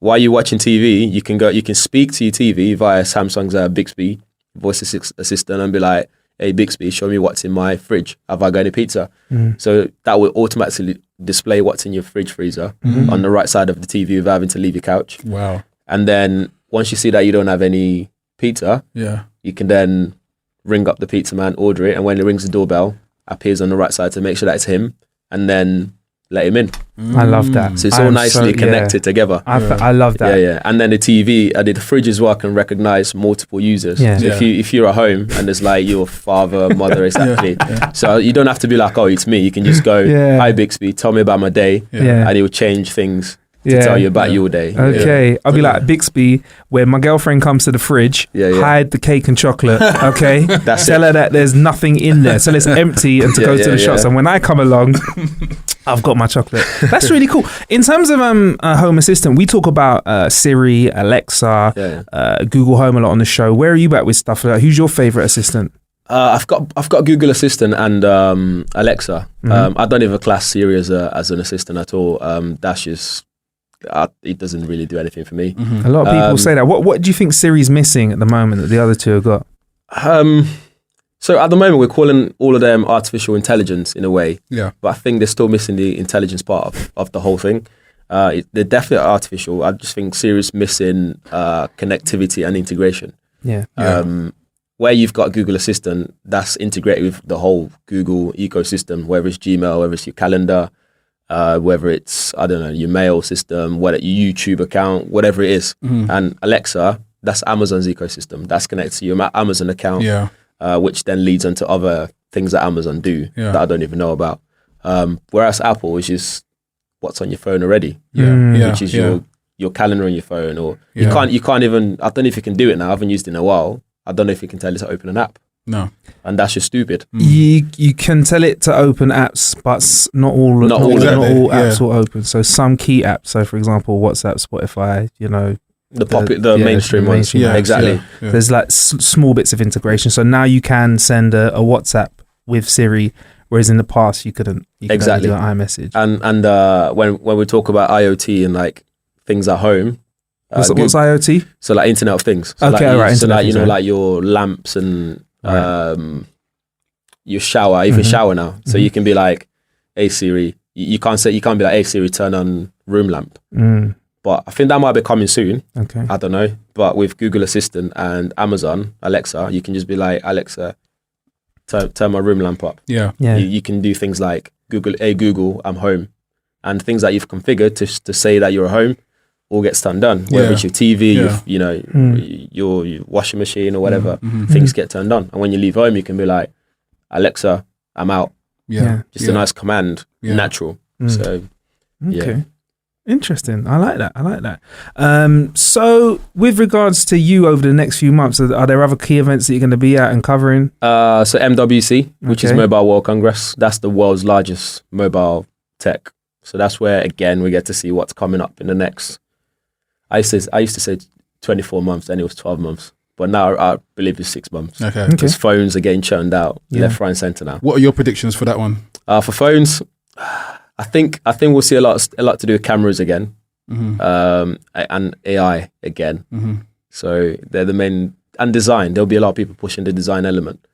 while you're watching TV, you can speak to your TV via Samsung's Bixby voice assistant and be like, hey, Bixby, show me what's in my fridge. Have I got any pizza? So that will automatically display what's in your fridge freezer on the right side of the TV without having to leave your couch. Wow. And then once you see that you don't have any pizza, you can then ring up the pizza man, order it, and when it rings the doorbell, appears on the right side to make sure that it's him, and then let him in. I love that. So it's all nicely connected together. I love that. Yeah. And then the TV, the fridge as well can recognize multiple users. Yeah. So if you're at home and there's like your father, mother, exactly. So you don't have to be like, oh, it's me. You can just go, hi Bixby, tell me about my day, and it will change things to tell you about your day. Okay, I'll be like, Bixby, when my girlfriend comes to the fridge, hide the cake and chocolate, okay? Tell her that there's nothing in there, so it's empty and to go to the shops. And when I come along, I've got my chocolate. That's really cool. In terms of a Home Assistant, we talk about Siri, Alexa, Google Home a lot on the show. Where are you at with stuff like that? Who's your favorite assistant? I've got Google Assistant and Alexa. I don't even class Siri as an assistant at all. That's just... it doesn't really do anything for me. A lot of people say that. What do you think Siri's missing at the moment that the other two have got? So at the moment we're calling all of them artificial intelligence in a way. Yeah. But I think they're still missing the intelligence part of the whole thing. They're definitely artificial. I just think Siri's missing connectivity and integration. Yeah. Where you've got Google Assistant, that's integrated with the whole Google ecosystem, whether it's Gmail, whether it's your calendar, whether it's, I don't know, your mail system, whether your YouTube account, whatever it is. And Alexa, that's Amazon's ecosystem. That's connected to your Amazon account, which then leads into other things that Amazon do that I don't even know about. Whereas Apple is just what's on your phone already, which is your calendar on your phone, or you can't even, I don't know if you can do it now, I haven't used it in a while. I don't know if you can tell it to open an app. No. And that's just stupid. You can tell it to open apps, but not all apps will open. So some key apps, so for example, WhatsApp, Spotify, the mainstream ones. Exactly. Yeah. There's like small bits of integration. So now you can send a WhatsApp with Siri, whereas in the past you couldn't. You could only do an iMessage. And when we talk about IoT and like things at home. What's IoT? So like Internet of Things. So like your lamps and your shower, even shower now. So you can be like, hey Siri, you can't be like, hey Siri, turn on room lamp. But I think that might be coming soon. Okay. I don't know. But with Google Assistant and Amazon Alexa, you can just be like, Alexa, turn my room lamp up. Yeah. You can do things like Google, I'm home, and things that you've configured to say that you're home. All gets turned on, whether it's your TV, your washing machine or whatever, things get turned on. And when you leave home, you can be like, Alexa, I'm out. Just a nice command, natural. So, okay. Interesting. I like that. So with regards to you over the next few months, are there other key events that you're going to be at and covering? So MWC, which is Mobile World Congress, that's the world's largest mobile tech. So that's where, again, we get to see what's coming up in the next... I used to say 24 months, and it was 12 months. But now I believe it's 6 months. Okay. Because phones are getting churned out left, right, and centre now. What are your predictions for that one? For phones, I think we'll see a lot to do with cameras again, and AI again. So they're the main, and design. There'll be a lot of people pushing the design element.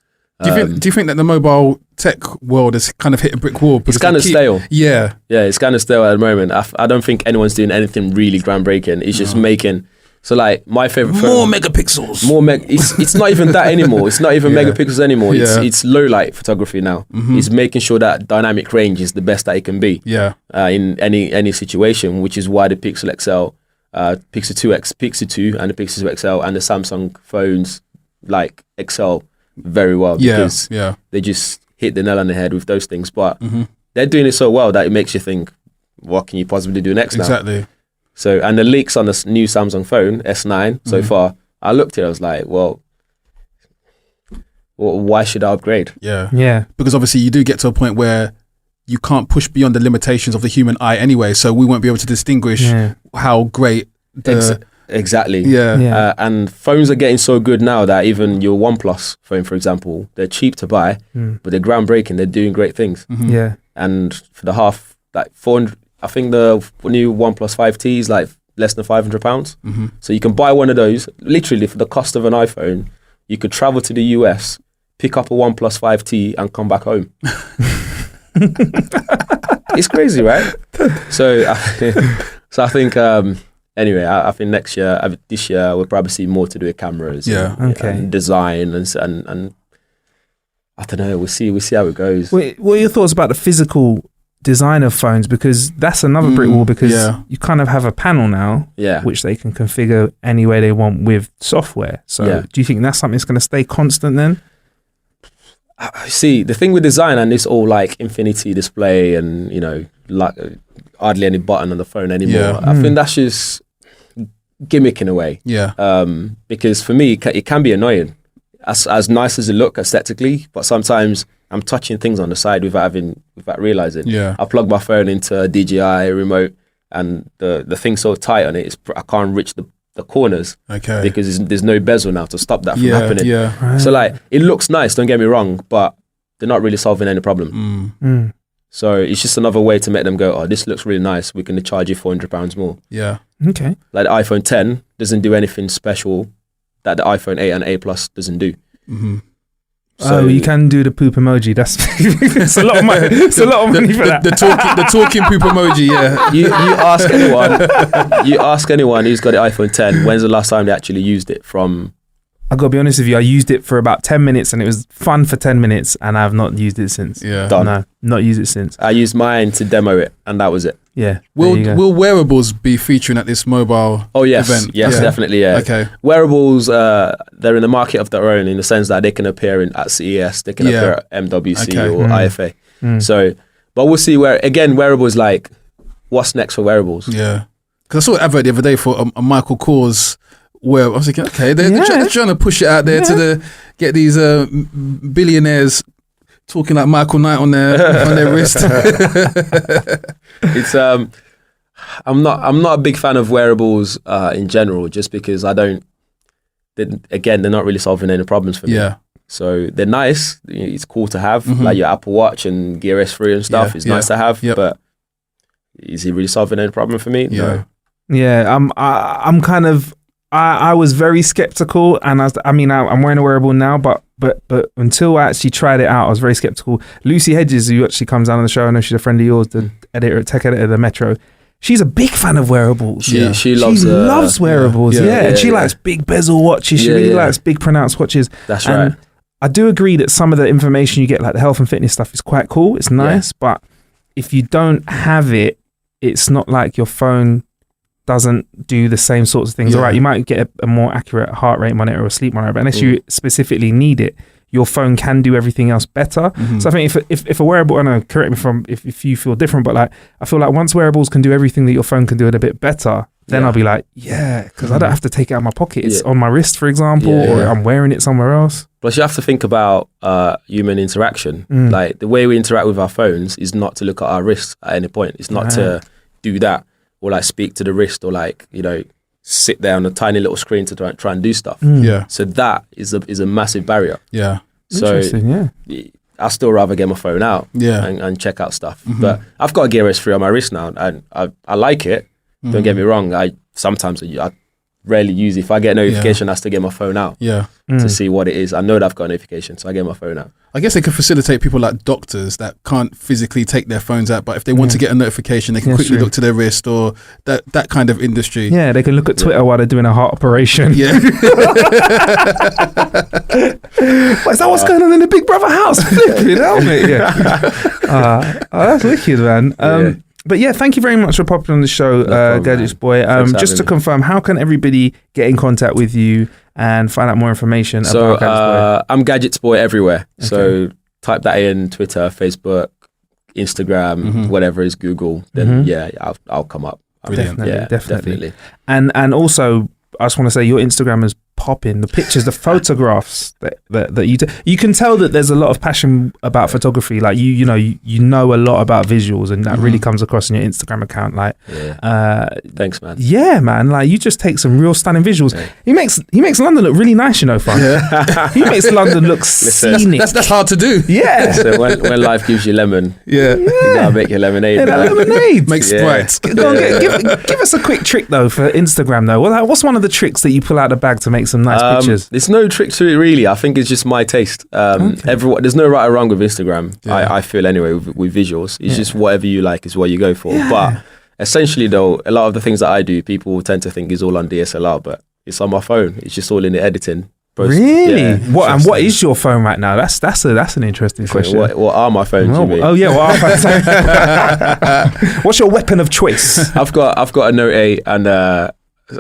Do you think that the mobile tech world has kind of hit a brick wall? It's kind of stale. Yeah, it's kind of stale at the moment. I don't think anyone's doing anything really groundbreaking. It's just making. So like my favorite phone, megapixels. It's not even that anymore. It's not even megapixels anymore. It's low light photography now. It's making sure that dynamic range is the best that it can be. In any situation, which is why the Pixel XL, Pixel 2X, Pixel 2, and the Pixel 2 XL and the Samsung phones like excel very well because they just hit the nail on the head with those things. But they're doing it so well that it makes you think, what can you possibly do next now? Exactly. So, and the leaks on this new Samsung phone, S9, so far, I looked at it, I was like, well, why should I upgrade? Yeah. Because obviously you do get to a point where you can't push beyond the limitations of the human eye anyway, so we won't be able to distinguish how great Exactly. Yeah. And phones are getting so good now that even your OnePlus phone, for example, they're cheap to buy, but they're groundbreaking. They're doing great things. Yeah. And for the half, like 400, I think the new OnePlus 5T is like less than £500. So you can buy one of those literally for the cost of an iPhone. You could travel to the US, pick up a OnePlus 5T and come back home. It's crazy, right? So I think anyway, I think this year we'll probably see more to do with cameras and design and I don't know, we'll see how it goes. What are your thoughts about the physical design of phones? Because that's another brick wall, because you kind of have a panel now which they can configure any way they want with software. So do you think that's something that's going to stay constant then? See, the thing with design and this all like infinity display and, you know, like hardly any button on the phone anymore, I think that's just gimmick in a way. Because for me, it can be annoying. As nice as it look aesthetically, but sometimes I'm touching things on the side without realizing. I plug my phone into a DJI remote and the thing's so tight on it, I can't reach the corners because there's no bezel now to stop that from happening. Right. So like, it looks nice, don't get me wrong, but they're not really solving any problem. So it's just another way to make them go, oh, this looks really nice, we're going to charge you £400 more. Okay. Like the iPhone 10 doesn't do anything special that the iPhone 8 and 8 Plus doesn't do. So you can do the poop emoji. That's it's a lot of money. It's a lot of money for that. The talking poop emoji. You ask anyone who's got the iPhone 10, when's the last time they actually used it from? I gotta be honest with you, I used it for about 10 minutes and it was fun for 10 minutes and I've not used it since. Done. No, not used it since. I used mine to demo it and that was it. Will wearables be featuring at this mobile event? Yes, definitely, Okay. Wearables, they're in the market of their own in the sense that they can appear at CES, they can appear at MWC or IFA. So, but we'll see wearables, like, what's next for wearables? Yeah. Because I saw an advert the other day for a Michael Kors where I was thinking, okay, they're trying to push it out there to get these billionaires talking like Michael Knight on their wrist. It's I'm not a big fan of wearables in general, just because they're not really solving any problems for me. So they're nice. It's cool to have, like your Apple Watch and Gear S3 and stuff. It's nice to have, but is it really solving any problem for me? No. I'm kind of. I was very skeptical, and I'm wearing a wearable now, but until I actually tried it out, I was very skeptical. Lucy Hedges, who actually comes down on the show, I know she's a friend of yours, the tech editor of the Metro. She's a big fan of wearables. She loves wearables. And she likes big bezel watches. She really likes big pronounced watches. That's right. I do agree that some of the information you get, like the health and fitness stuff, is quite cool. It's nice, but if you don't have it, it's not like your phone doesn't do the same sorts of things. All right, you might get a more accurate heart rate monitor or a sleep monitor, but unless you specifically need it, your phone can do everything else better. So I think if a wearable, I know, correct me if you feel different, but like I feel like once wearables can do everything that your phone can do it a bit better, then I'll be like, because I don't have to take it out of my pocket. It's on my wrist, for example, or I'm wearing it somewhere else. Plus, you have to think about human interaction. Like the way we interact with our phones is not to look at our wrists at any point. It's not to do that or like speak to the wrist or like, you know, sit there on a tiny little screen to try and do stuff. So that is a massive barrier. So I'll still rather get my phone out and check out stuff. But I've got a Gear S3 on my wrist now and I like it. Don't get me wrong. I rarely use it. If I get a notification, I have to get my phone out to see what it is. I know that I've got a notification, so I get my phone out. I guess they can facilitate people like doctors that can't physically take their phones out, but if they want to get a notification, they can quickly look to their wrist or that kind of industry. Yeah, they can look at Twitter while they're doing a heart operation. Yeah. Is that what's going on in the Big Brother house? Flipping hell, mate. That's wicked, man. But yeah, thank you very much for popping on the show, Gadgets Boy. Just to confirm, how can everybody get in contact with you and find out more information about Gadgets Boy? I'm Gadgets Boy everywhere. Okay. So type that in, Twitter, Facebook, Instagram, whatever is Google. Then I'll come up. Definitely. And also, I just want to say your Instagram has popping. The pictures, the photographs that you can tell that there's a lot of passion about photography. Like you know a lot about visuals, and that really comes across in your Instagram account. Like, thanks, man. Yeah, man. Like you just take some real stunning visuals. Yeah. He makes London look really nice, fun. Yeah. He makes London look scenic. That's hard to do. Yeah. So when life gives you lemon, you gotta make your lemonade. Yeah, that lemonade makes Sprite. Go on, give us a quick trick though for Instagram though. What's one of the tricks that you pull out the bag to make some nice pictures? There's no trick to it really. I think it's just my taste. There's no right or wrong with Instagram. I feel anyway with visuals. It's just whatever you like is what you go for. Yeah. But essentially though, a lot of the things that I do, people tend to think is all on DSLR, but it's on my phone. It's just all in the editing. Really? Yeah. What is your phone right now? That's an interesting question. What are my phones? You mean? Oh yeah, what are phones? What's your weapon of choice? I've got a Note 8 and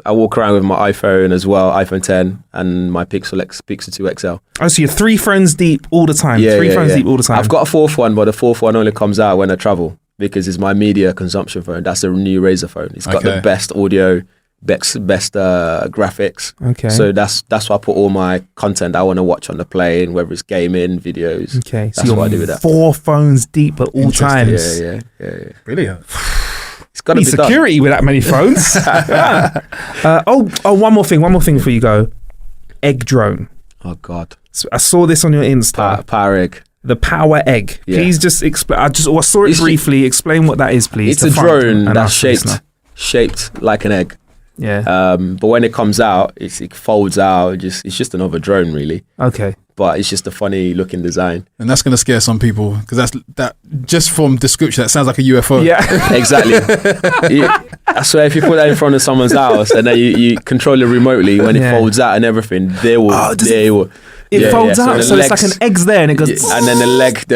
I walk around with my iPhone as well, iPhone 10 and my Pixel 2 XL. Oh, so you're 3 phones deep all the time. Yeah, 3 phones deep all the time. I've got a 4th one, but the 4th one only comes out when I travel because it's my media consumption phone. That's a new Razer phone. It's got the best audio, best graphics. Okay. So that's why I put all my content I want to watch on the plane, whether it's gaming, videos. Okay. That's what I do with that. 4 phones deep at all times. Yeah. Brilliant. It's got to be security done. with that many phones. One more thing before you go. Egg drone. Oh God. So I saw this on your Insta. Power egg. The power egg. Yeah. Please just explain. I saw it briefly. Explain what that is, please. It's a drone that's shaped like an egg. Yeah. But when it comes out, it folds out. It's just another drone, really. Okay. But it's just a funny looking design. And that's going to scare some people because that just from description, that sounds like a UFO. Yeah. Exactly. I swear, if you put that in front of someone's house and then you control it remotely, when it folds out and everything, It folds out, so it's like an egg's there, and it goes. And then the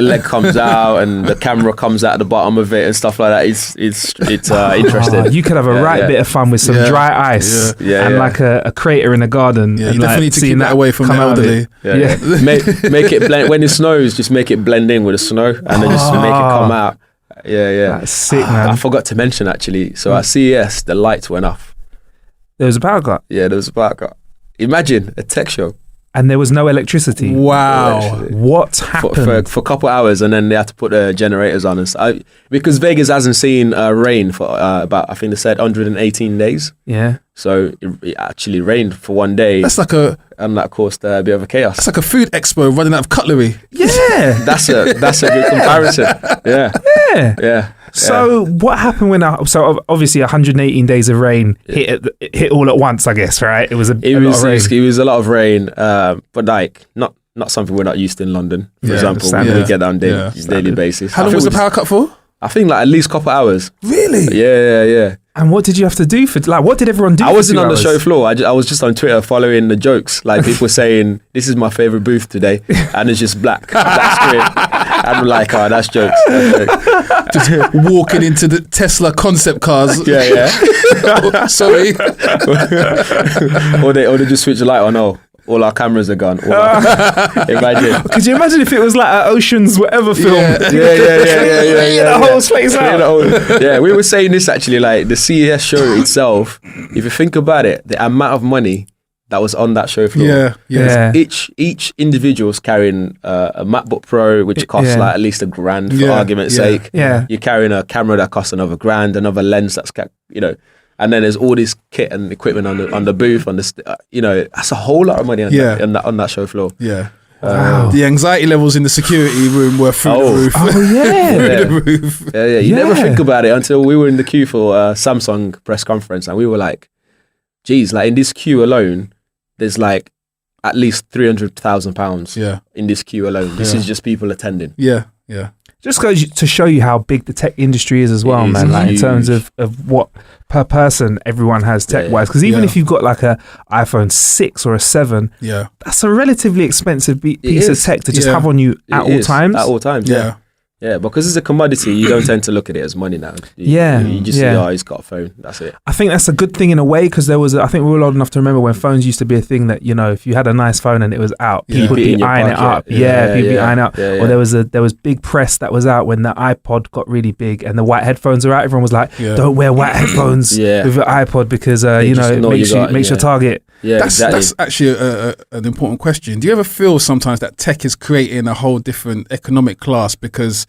leg comes out, and the camera comes out at the bottom of it, and stuff like that. It's interesting. You could have a bit of fun with some dry ice and like a crater in the garden. Yeah, you definitely need to keep that away from the elderly. Yeah. Make it blend when it snows. Just make it blend in with the snow, and then just make it come out. Yeah. That's sick, man. I forgot to mention actually. So at CES, the lights went off. There was a power cut. Yeah, there was a power cut. Imagine a tech show. And there was no electricity. Wow. What happened? For a couple of hours, and then they had to put the generators on. And because Vegas hasn't seen rain for about, I think they said 118 days. Yeah. So it actually rained for one day. That's like and that caused a bit of a chaos. That's like a food expo running out of cutlery. Yeah. That's a good comparison. Yeah. So what happened when? Obviously 118 days of rain hit all at once. I guess, right? It was a lot of rain. It was a lot of rain, but like not something we're not used to in London. For example, we get that on daily basis. How long was the power cut for? I think like at least a couple of hours. Really? Yeah. And what did you have to do what did everyone do? I wasn't on the show floor. I was just on Twitter following the jokes, like people saying, "This is my favorite booth today," and it's just black screen. I'm like, "Oh, that's jokes." Just walking into the Tesla concept cars. Yeah. Sorry. or they just switch the light on. Oh, all our cameras are gone. Imagine. Could you imagine if it was like an Ocean's whatever film? Yeah. The whole place out. Yeah, we were saying this actually, like the CES show itself, if you think about it, the amount of money that was on that show floor. Yeah. Each individual's carrying a MacBook Pro, which costs like at least $1,000 for argument's sake. Yeah. You're carrying a camera that costs another $1,000, another lens that's, and then there's all this kit and equipment on the booth, that's a whole lot of money on that show floor. Yeah. Wow. The anxiety levels in the security room were through the roof. Oh yeah. Through the roof. Yeah. You never think about it until we were in the queue for Samsung press conference, and we were like, geez, like in this queue alone, there's like at least £300,000 in this queue alone. This is just people attending. Yeah. Just goes to show you how big the tech industry is as well, man. Like in terms of what per person everyone has tech wise. Because even if you've got like a iPhone 6 or a 7, that's a relatively expensive piece of tech to just have on you at all times. At all times, yeah, because it's a commodity, you don't tend to look at it as money now. You just see, he's got a phone. That's it. I think that's a good thing in a way, because I think we were old enough to remember when phones used to be a thing that, if you had a nice phone and it was out, people would be eyeing it up. People would be eyeing up. Or there was big press that was out when the iPod got really big and the white headphones were out. Everyone was like, don't wear white headphones with your iPod because, it makes your target. Yeah, exactly. That's actually an important question. Do you ever feel sometimes that tech is creating a whole different economic class because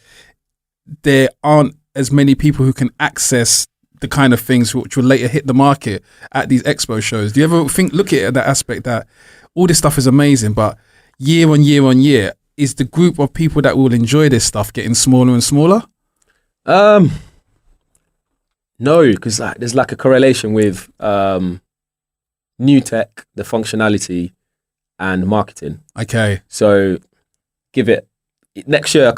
there aren't as many people who can access the kind of things which will later hit the market at these expo shows? Do you ever look at it that aspect that all this stuff is amazing, but year on year on year, is the group of people that will enjoy this stuff getting smaller and smaller? No, because there's like a correlation with new tech, the functionality, and marketing. Okay. So give it next year.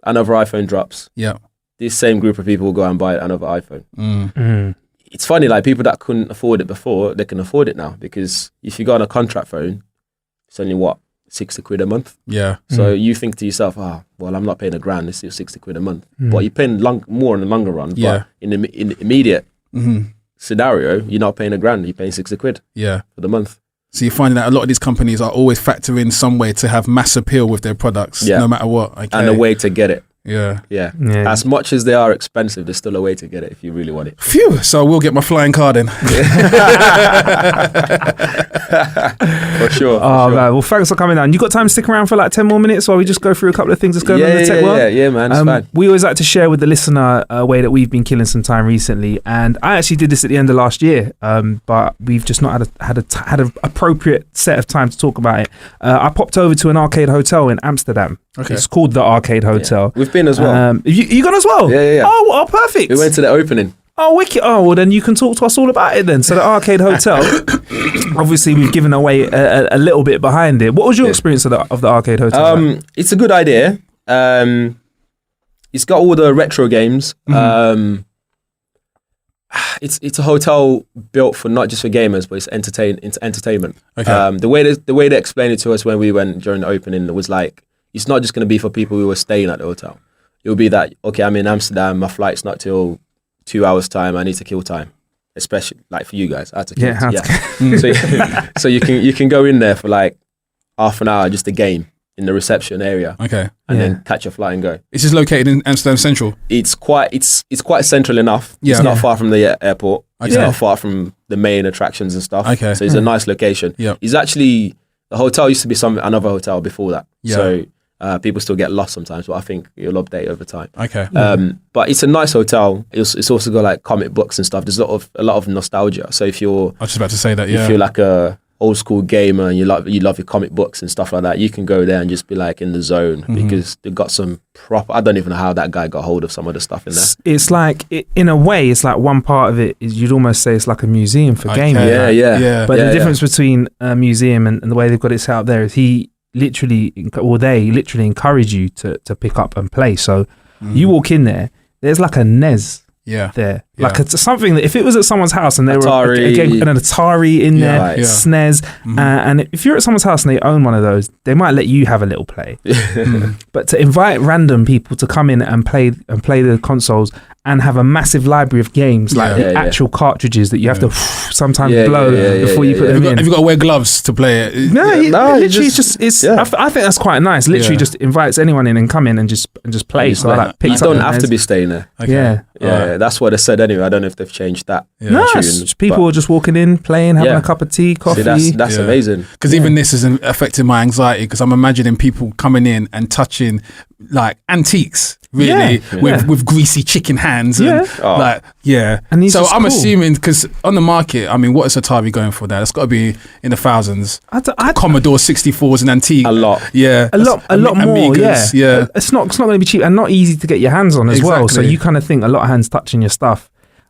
Another iPhone drops. Yeah. This same group of people will go and buy another iPhone. It's funny, like people that couldn't afford it before, they can afford it now, because if you go on a contract phone, it's only what, 60 quid a month. Yeah. So you think to yourself, well, I'm not paying $1,000, it's still 60 quid a month. But you're paying more in the longer run. Yeah. But in the immediate scenario, you're not paying $1,000, you're paying 60 quid for the month. So you're finding that a lot of these companies are always factoring some way to have mass appeal with their products, no matter what. Okay. And a way to get it. Yeah. As much as they are expensive, there's still a way to get it if you really want it. Phew. So I will get my flying card in. For sure. Man. Well, thanks for coming down. You got time to stick around for like 10 more minutes while we just go through a couple of things that's going on in the tech world? Yeah, man. It's fine. We always like to share with the listener a way that we've been killing some time recently. And I actually did this at the end of last year, but we've just not had an appropriate set of time to talk about it. I popped over to an arcade hotel in Amsterdam. Okay. It's called the Arcade Hotel. We've been as well. You gone as well? Yeah. Oh, perfect. We went to the opening. Oh, wicked. Oh, well, then you can talk to us all about it then. So the Arcade Hotel, obviously we've given away a little bit behind it. What was your experience of the Arcade Hotel? It's a good idea. It's got all the retro games. It's a hotel built for not just for gamers, but it's entertainment. Okay. The way they explained it to us when we went during the opening was like, it's not just going to be for people who are staying at the hotel. It will be that, okay, I'm in Amsterdam, my flight's not till 2 hours time, I need to kill time. Especially like for you guys, I had to kill So you can go in there for like half an hour, just a game in the reception area. Okay. And then catch a flight and go. It's just located in Amsterdam Central. It's quite central enough. Yeah. It's not far from the airport. Okay. It's not far from the main attractions and stuff. Okay. So it's a nice location. Yeah. It's actually, the hotel used to be another hotel before that. Yeah. So people still get lost sometimes, but I think it'll update over time. Okay. But it's a nice hotel. It's also got like comic books and stuff. There's a lot of nostalgia. So if you're, I was just about to say that. if you're like a old school gamer and you love your comic books and stuff like that, you can go there and just be like in the zone because they've got some proper. I don't even know how that guy got hold of some of the stuff in there. It's like, in a way, it's like one part of it is, you'd almost say it's like a museum for gaming. Yeah. But the difference between a museum and the way they've got it set up there is they literally encourage you to pick up and play. So you walk in there, there's like a NES there. Like it's something that if it was at someone's house and there were an Atari in there, right. SNES, and if you're at someone's house and they own one of those, they might let you have a little play. But to invite random people to come in and play the consoles and have a massive library of games, like actual cartridges that you have to sometimes blow before you put them in. Have you got to wear gloves to play it? No, literally I think that's quite nice. Literally just invites anyone in and come in and just play. So I like picked you up. don't have to be staying there. Okay. Yeah, that's what they said anyway. I don't know if they've changed that. No, people are just walking in, playing, having a cup of tea, coffee. See, that's amazing. Because even this is affecting my anxiety, because I'm imagining people coming in and touching like antiques, really, with greasy chicken hands. And And so I'm assuming, because on the market, I mean, what is Atari going for there? That's got to be in the thousands. Commodore 64s and antique. A lot. Yeah. A lot more, Amigas, yeah. It's not going to be cheap and not easy to get your hands on as well. So you kind of think a lot of hands touching your stuff.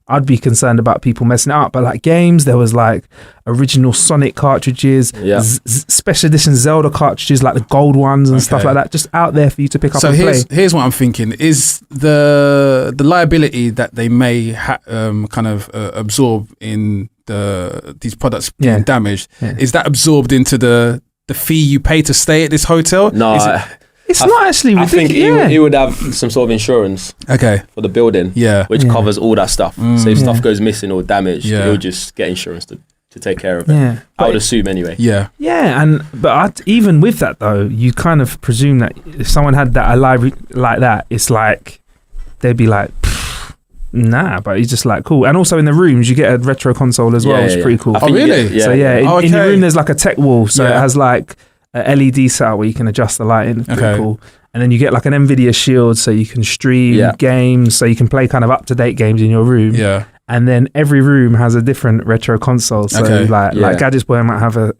I'd be concerned about people messing it up. But like games, there was like original Sonic cartridges, special edition Zelda cartridges, like the gold ones and stuff like that, just out there for you to pick up and play. So here's what I'm thinking: is the liability that they may kind of absorb in these products being damaged, is that absorbed into the fee you pay to stay at this hotel? No. It's not actually ridiculous. I think he would have some sort of insurance for the building, which covers all that stuff. So if stuff goes missing or damaged, he'll just get insurance to take care of it. I would assume anyway. Even with that though, you kind of presume that if someone had a library like that, it's like they'd be like, Nah, but he's just like cool. And also in the rooms, you get a retro console as well, which is pretty cool. Oh, really? So in your room, there's like a tech wall. So it Yeah. has like a LED setup where you can adjust the lighting. It's pretty Okay. cool. And then you get like an NVIDIA Shield, so you can stream games, so you can play kind of up-to-date games in your room. Yeah. And then every room has a different retro console. So like Gadget's Boy might have a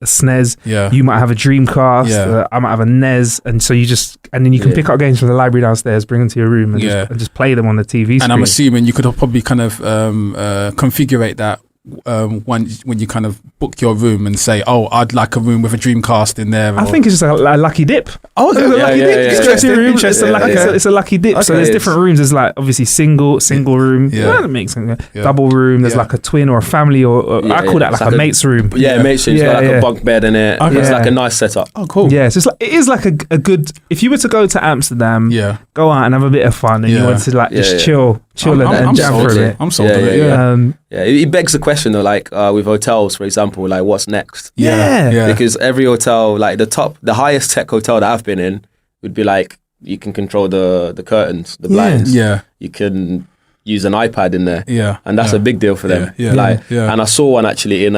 SNES. Yeah. You might have a Dreamcast. Yeah. I might have a NES. And so and then you can pick up games from the library downstairs, bring them to your room and just play them on the TV screen. And I'm assuming you could probably kind of configure that when you kind of book your room and say, oh, I'd like a room with a Dreamcast in there. I think it's just a lucky dip. Oh, It's a lucky dip. Interesting. It's a lucky dip. Okay. So there's different rooms. There's like obviously single room. Yeah. Well, that makes sense. Double room. There's like a twin or a family or I call that like a mate's room. Yeah, mate's room. It's got like a bunk bed in it. Okay. It's like a nice setup. Oh, cool. Yeah, so it is like a good. If you were to go to Amsterdam, go out and have a bit of fun, and you want to like just chill and jam for a bit. I'm sold on it. Yeah, it begs the question though, like with hotels, for example, like what's next? Yeah. Because every hotel, like the highest tech hotel that I've been in would be like you can control the curtains, the blinds. Yeah. You can use an iPad in there. Yeah. And that's a big deal for them. Yeah. And I saw one actually in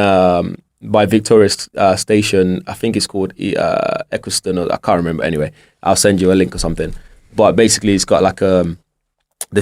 by Victoria Station. I think it's called Eccleston, or I can't remember. Anyway, I'll send you a link or something. But basically, it's got like the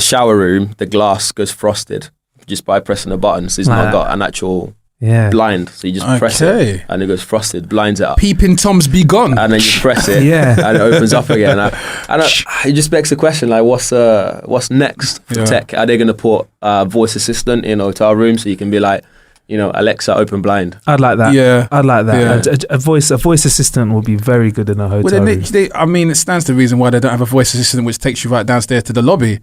shower room. The glass goes frosted just by pressing a button. So it's not got an actual blind. So you just press it and it goes frosted, blinds it up. Peeping Toms be gone. And then you press it and it opens up again. And it just begs the question, like what's next for tech? Are they going to put a voice assistant in a hotel room so you can be like, you know, Alexa, open blind? I'd like that. Yeah. I'd like that. Yeah. A voice assistant will be very good in a hotel room. I mean, it stands to reason why they don't have a voice assistant which takes you right downstairs to the lobby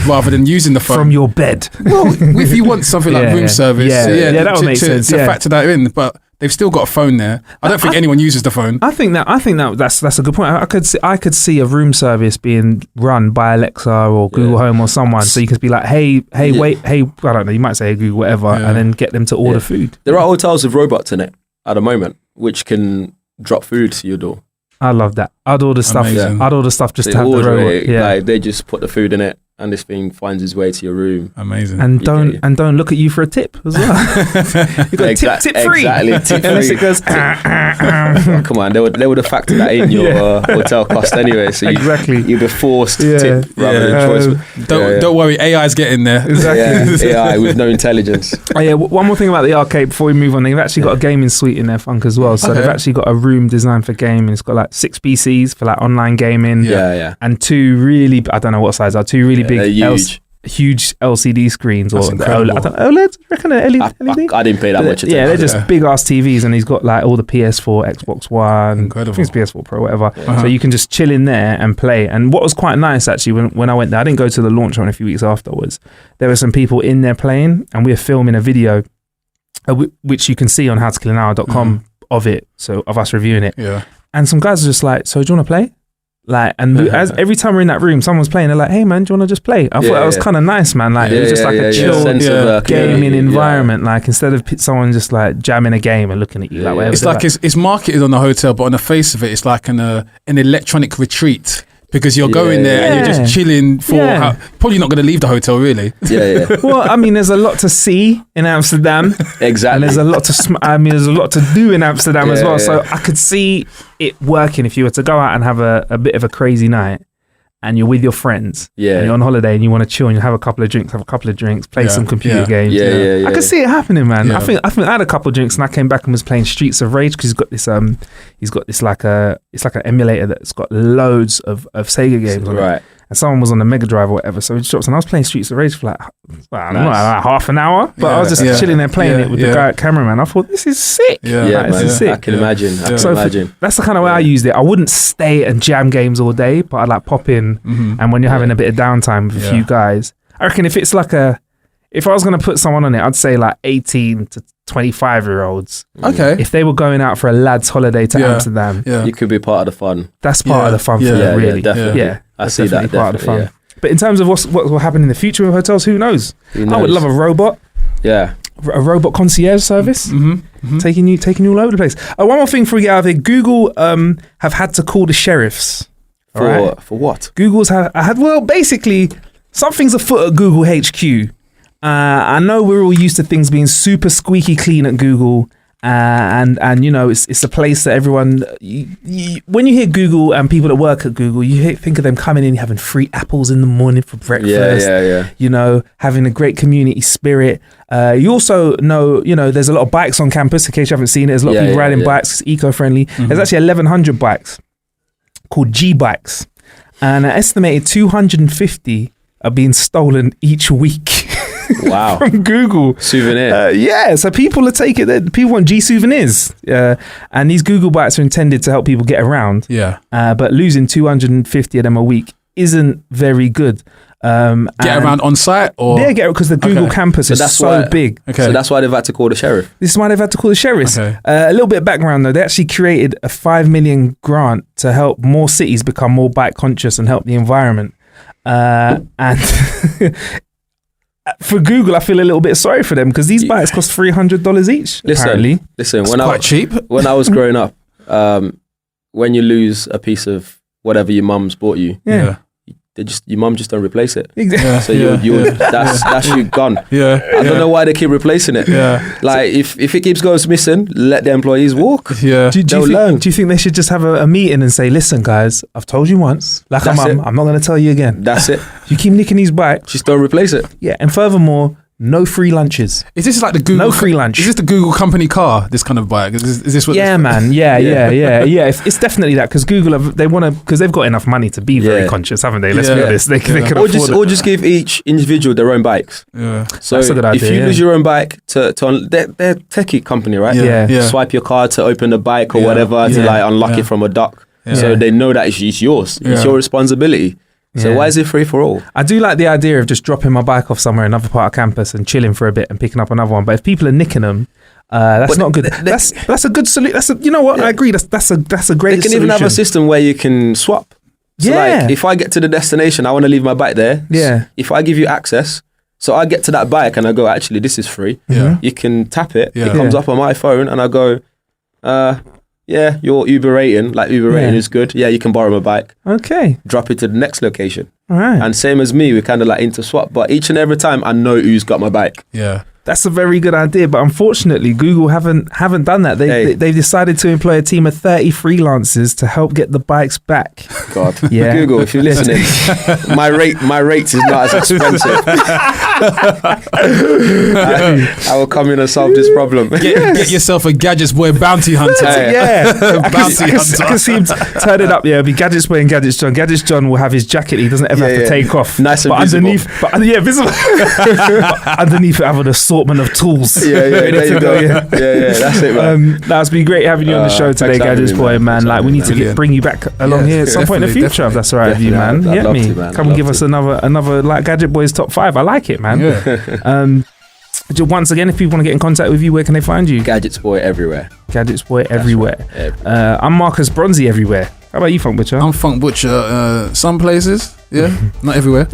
rather than using the phone. From your bed. Well, if you want something like room service, that would make sense. To factor that in, but they've still got a phone there. I don't think anyone uses the phone. I think that's a good point. I could see a room service being run by Alexa or Google Home or someone, so you could be like, wait, I don't know, you might say Google whatever, and then get them to order food. There are hotels with robots in it at the moment, which can drop food to your door. I love that. I'd order stuff. Amazing. I'd order stuff just So to have the robot. like they just put the food in it, and this thing finds its way to your room. Amazing. And don't look at you for a tip as well. You got tip free. Exactly, tip free. Unless it goes. Come on, they would have factored that in your hotel cost anyway. So you'd be forced to tip rather than choice. Don't worry, AI's getting there. Exactly. AI with no intelligence. Oh yeah, one more thing about the arcade before we move on. They've actually got a gaming suite in their funk as well. So they've actually got a room designed for gaming. It's got like 6 PCs for like online gaming. Yeah. And 2 really, I don't know what size are, 2 really big, huge LCD screens or incredible. OLED. Reckon an LED? I didn't pay that much attention. Yeah, they're just big ass TVs, and he's got like all the PS4, Xbox One, Incredible. I think it's PS4 Pro, whatever. So you can just chill in there and play. And what was quite nice actually, when I went there, I didn't go to the launch on a few weeks afterwards. There were some people in there playing, and we were filming a video, which you can see on howtokillanhour.com of it. So of us reviewing it. Yeah. And some guys are just like, so do you want to play? Like, and as every time we're in that room, someone's playing, they're like, hey man, do you want to just play? I thought that was kind of nice, man. Like, it was just like a chill gaming environment. Like, instead of someone just like jamming a game and looking at you, like whatever. It's like it's marketed on the hotel, but on the face of it, it's like an electronic retreat. Because you're going there and you're just chilling for probably not going to leave the hotel, really. Well, I mean, there's a lot to see in Amsterdam. Exactly. And there's a lot there's a lot to do in Amsterdam as well. So I could see it working if you were to go out and have a bit of a crazy night, and you're with your friends, and you're on holiday and you want to chill and you have a couple of drinks, play some computer games. I could see it happening, man. I think I had a couple of drinks and I came back and was playing Streets of Rage, because he's got this like an emulator that's got loads of Sega games on it. And someone was on the Mega Drive or whatever, so we just dropped, and I was playing Streets of Rage for like, I don't know, like half an hour, but I was just chilling there playing it with the guy at cameraman. I thought, this is sick. This is sick. I can imagine. That's the kind of way I used it. I wouldn't stay and jam games all day, but I'd like pop in, and when you're having a bit of downtime with a few guys, I reckon if I was going to put someone on it, I'd say like 18 to 25-year-olds. Okay. If they were going out for a lad's holiday to Amsterdam, you could be part of the fun. That's part of the fun for them, really. Definitely. Yeah. I see that. Part of the fun. But in terms of what will happen in the future with hotels, who knows? I would love a robot. Yeah. A robot concierge service, taking you all over the place. One more thing before we get out of here. Google have had to call the sheriffs. For what? Google's had basically something's afoot at Google HQ. I know we're all used to things being super squeaky clean at Google. And you know, it's a place that everyone, when you hear Google and people that work at Google, you think of them coming in, having free apples in the morning for breakfast. Yeah. You know, having a great community spirit. You also know, you know, there's a lot of bikes on campus. In case you haven't seen it, there's a lot of people riding bikes. It's eco-friendly. There's actually 1,100 bikes called G bikes, and an estimated 250 are being stolen each week. Wow. From Google. Souvenir. So people are taking it. People want G souvenirs. And these Google bikes are intended to help people get around. Yeah. But losing 250 of them a week isn't very good. Get around on site or? Yeah, because the Google campus is so big. Okay. So that's why they've had to call the sheriff. This is why they've had to call the sheriffs. Okay. A little bit of background though. They actually created a 5 million grant to help more cities become more bike conscious and help the environment. And for Google, I feel a little bit sorry for them because these bikes cost $300 each. Apparently, listen. It's quite cheap. When I was growing up, when you lose a piece of whatever your mum's bought you, your mum just don't replace it. Exactly. So that's you gone. Yeah. I don't know why they keep replacing it. Yeah. Like if it keeps going missing, let the employees walk. Yeah. Do you think they should just have a meeting and say, listen, guys, I've told you once, like I'm not going to tell you again. That's it. You keep nicking these bikes. Just don't replace it. Yeah. And furthermore, no free lunches. Is this like the Google? No free lunch. Is this the Google company car? This kind of bike? Is this what? Yeah, man. Yeah. It's definitely that because Google because they've got enough money to be very conscious, haven't they? Let's be honest. They can afford it. Or just give each individual their own bikes. Yeah. So that's a good idea, if you lose your own bike they're techie company, right? Yeah. Swipe your card to open the bike or whatever to like unlock it from a dock. Yeah. So they know that it's yours. It's your responsibility. So why is it free for all? I do like the idea of just dropping my bike off somewhere, another part of campus, and chilling for a bit and picking up another one. But if people are nicking them, that's not good. That's a good solution. You know what? I agree. That's a great solution. They can even have a system where you can swap. So like, if I get to the destination, I want to leave my bike there. Yeah. If I give you access, so I get to that bike and I go, actually, this is free. Yeah. You can tap it. Yeah. It comes up on my phone and I go, your Uber rating, like Uber rating is good. Yeah, you can borrow my bike. Okay. Drop it to the next location. All right. And same as me, we're kind of like into swap, but each and every time I know who's got my bike. Yeah. That's a very good idea, but unfortunately, Google haven't done that. They've decided to employ a team of 30 freelancers to help get the bikes back. God, Yeah. Google, if you're listening, my rates is not as expensive. I will come in and solve this problem. Get yourself a Gadgets Boy bounty hunter. I Bounty hunter. can see him turn it up. Yeah, it'll be Gadgets Boy and Gadgets John. Gadgets John will have his jacket. He doesn't ever have to take off. Nice and visible. Visible. But underneath it, have an assortment of tools. There you go. Yeah, that's it, man. That's been great having you on the show today, Gadgets Boy, man. Like we need to bring you back along here at some point in the future, if that's all right with you, man. I'd Get love me? to, man. Come and give us another like Gadget Boy's top 5. I like it, man. Yeah. Once again, if people want to get in contact with you, where can they find you? Gadgets Boy everywhere. Gadgets Boy everywhere. Everywhere. I'm Marcus Bronzy everywhere. How about you, Funk Butcher? I'm Funk Butcher. Some places, not everywhere.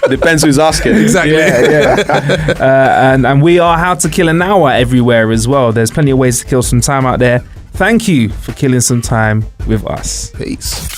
Depends who's asking. Exactly. And we are How to Kill an Hour everywhere as well. There's plenty of ways to kill some time out there. Thank you for killing some time with us. Peace.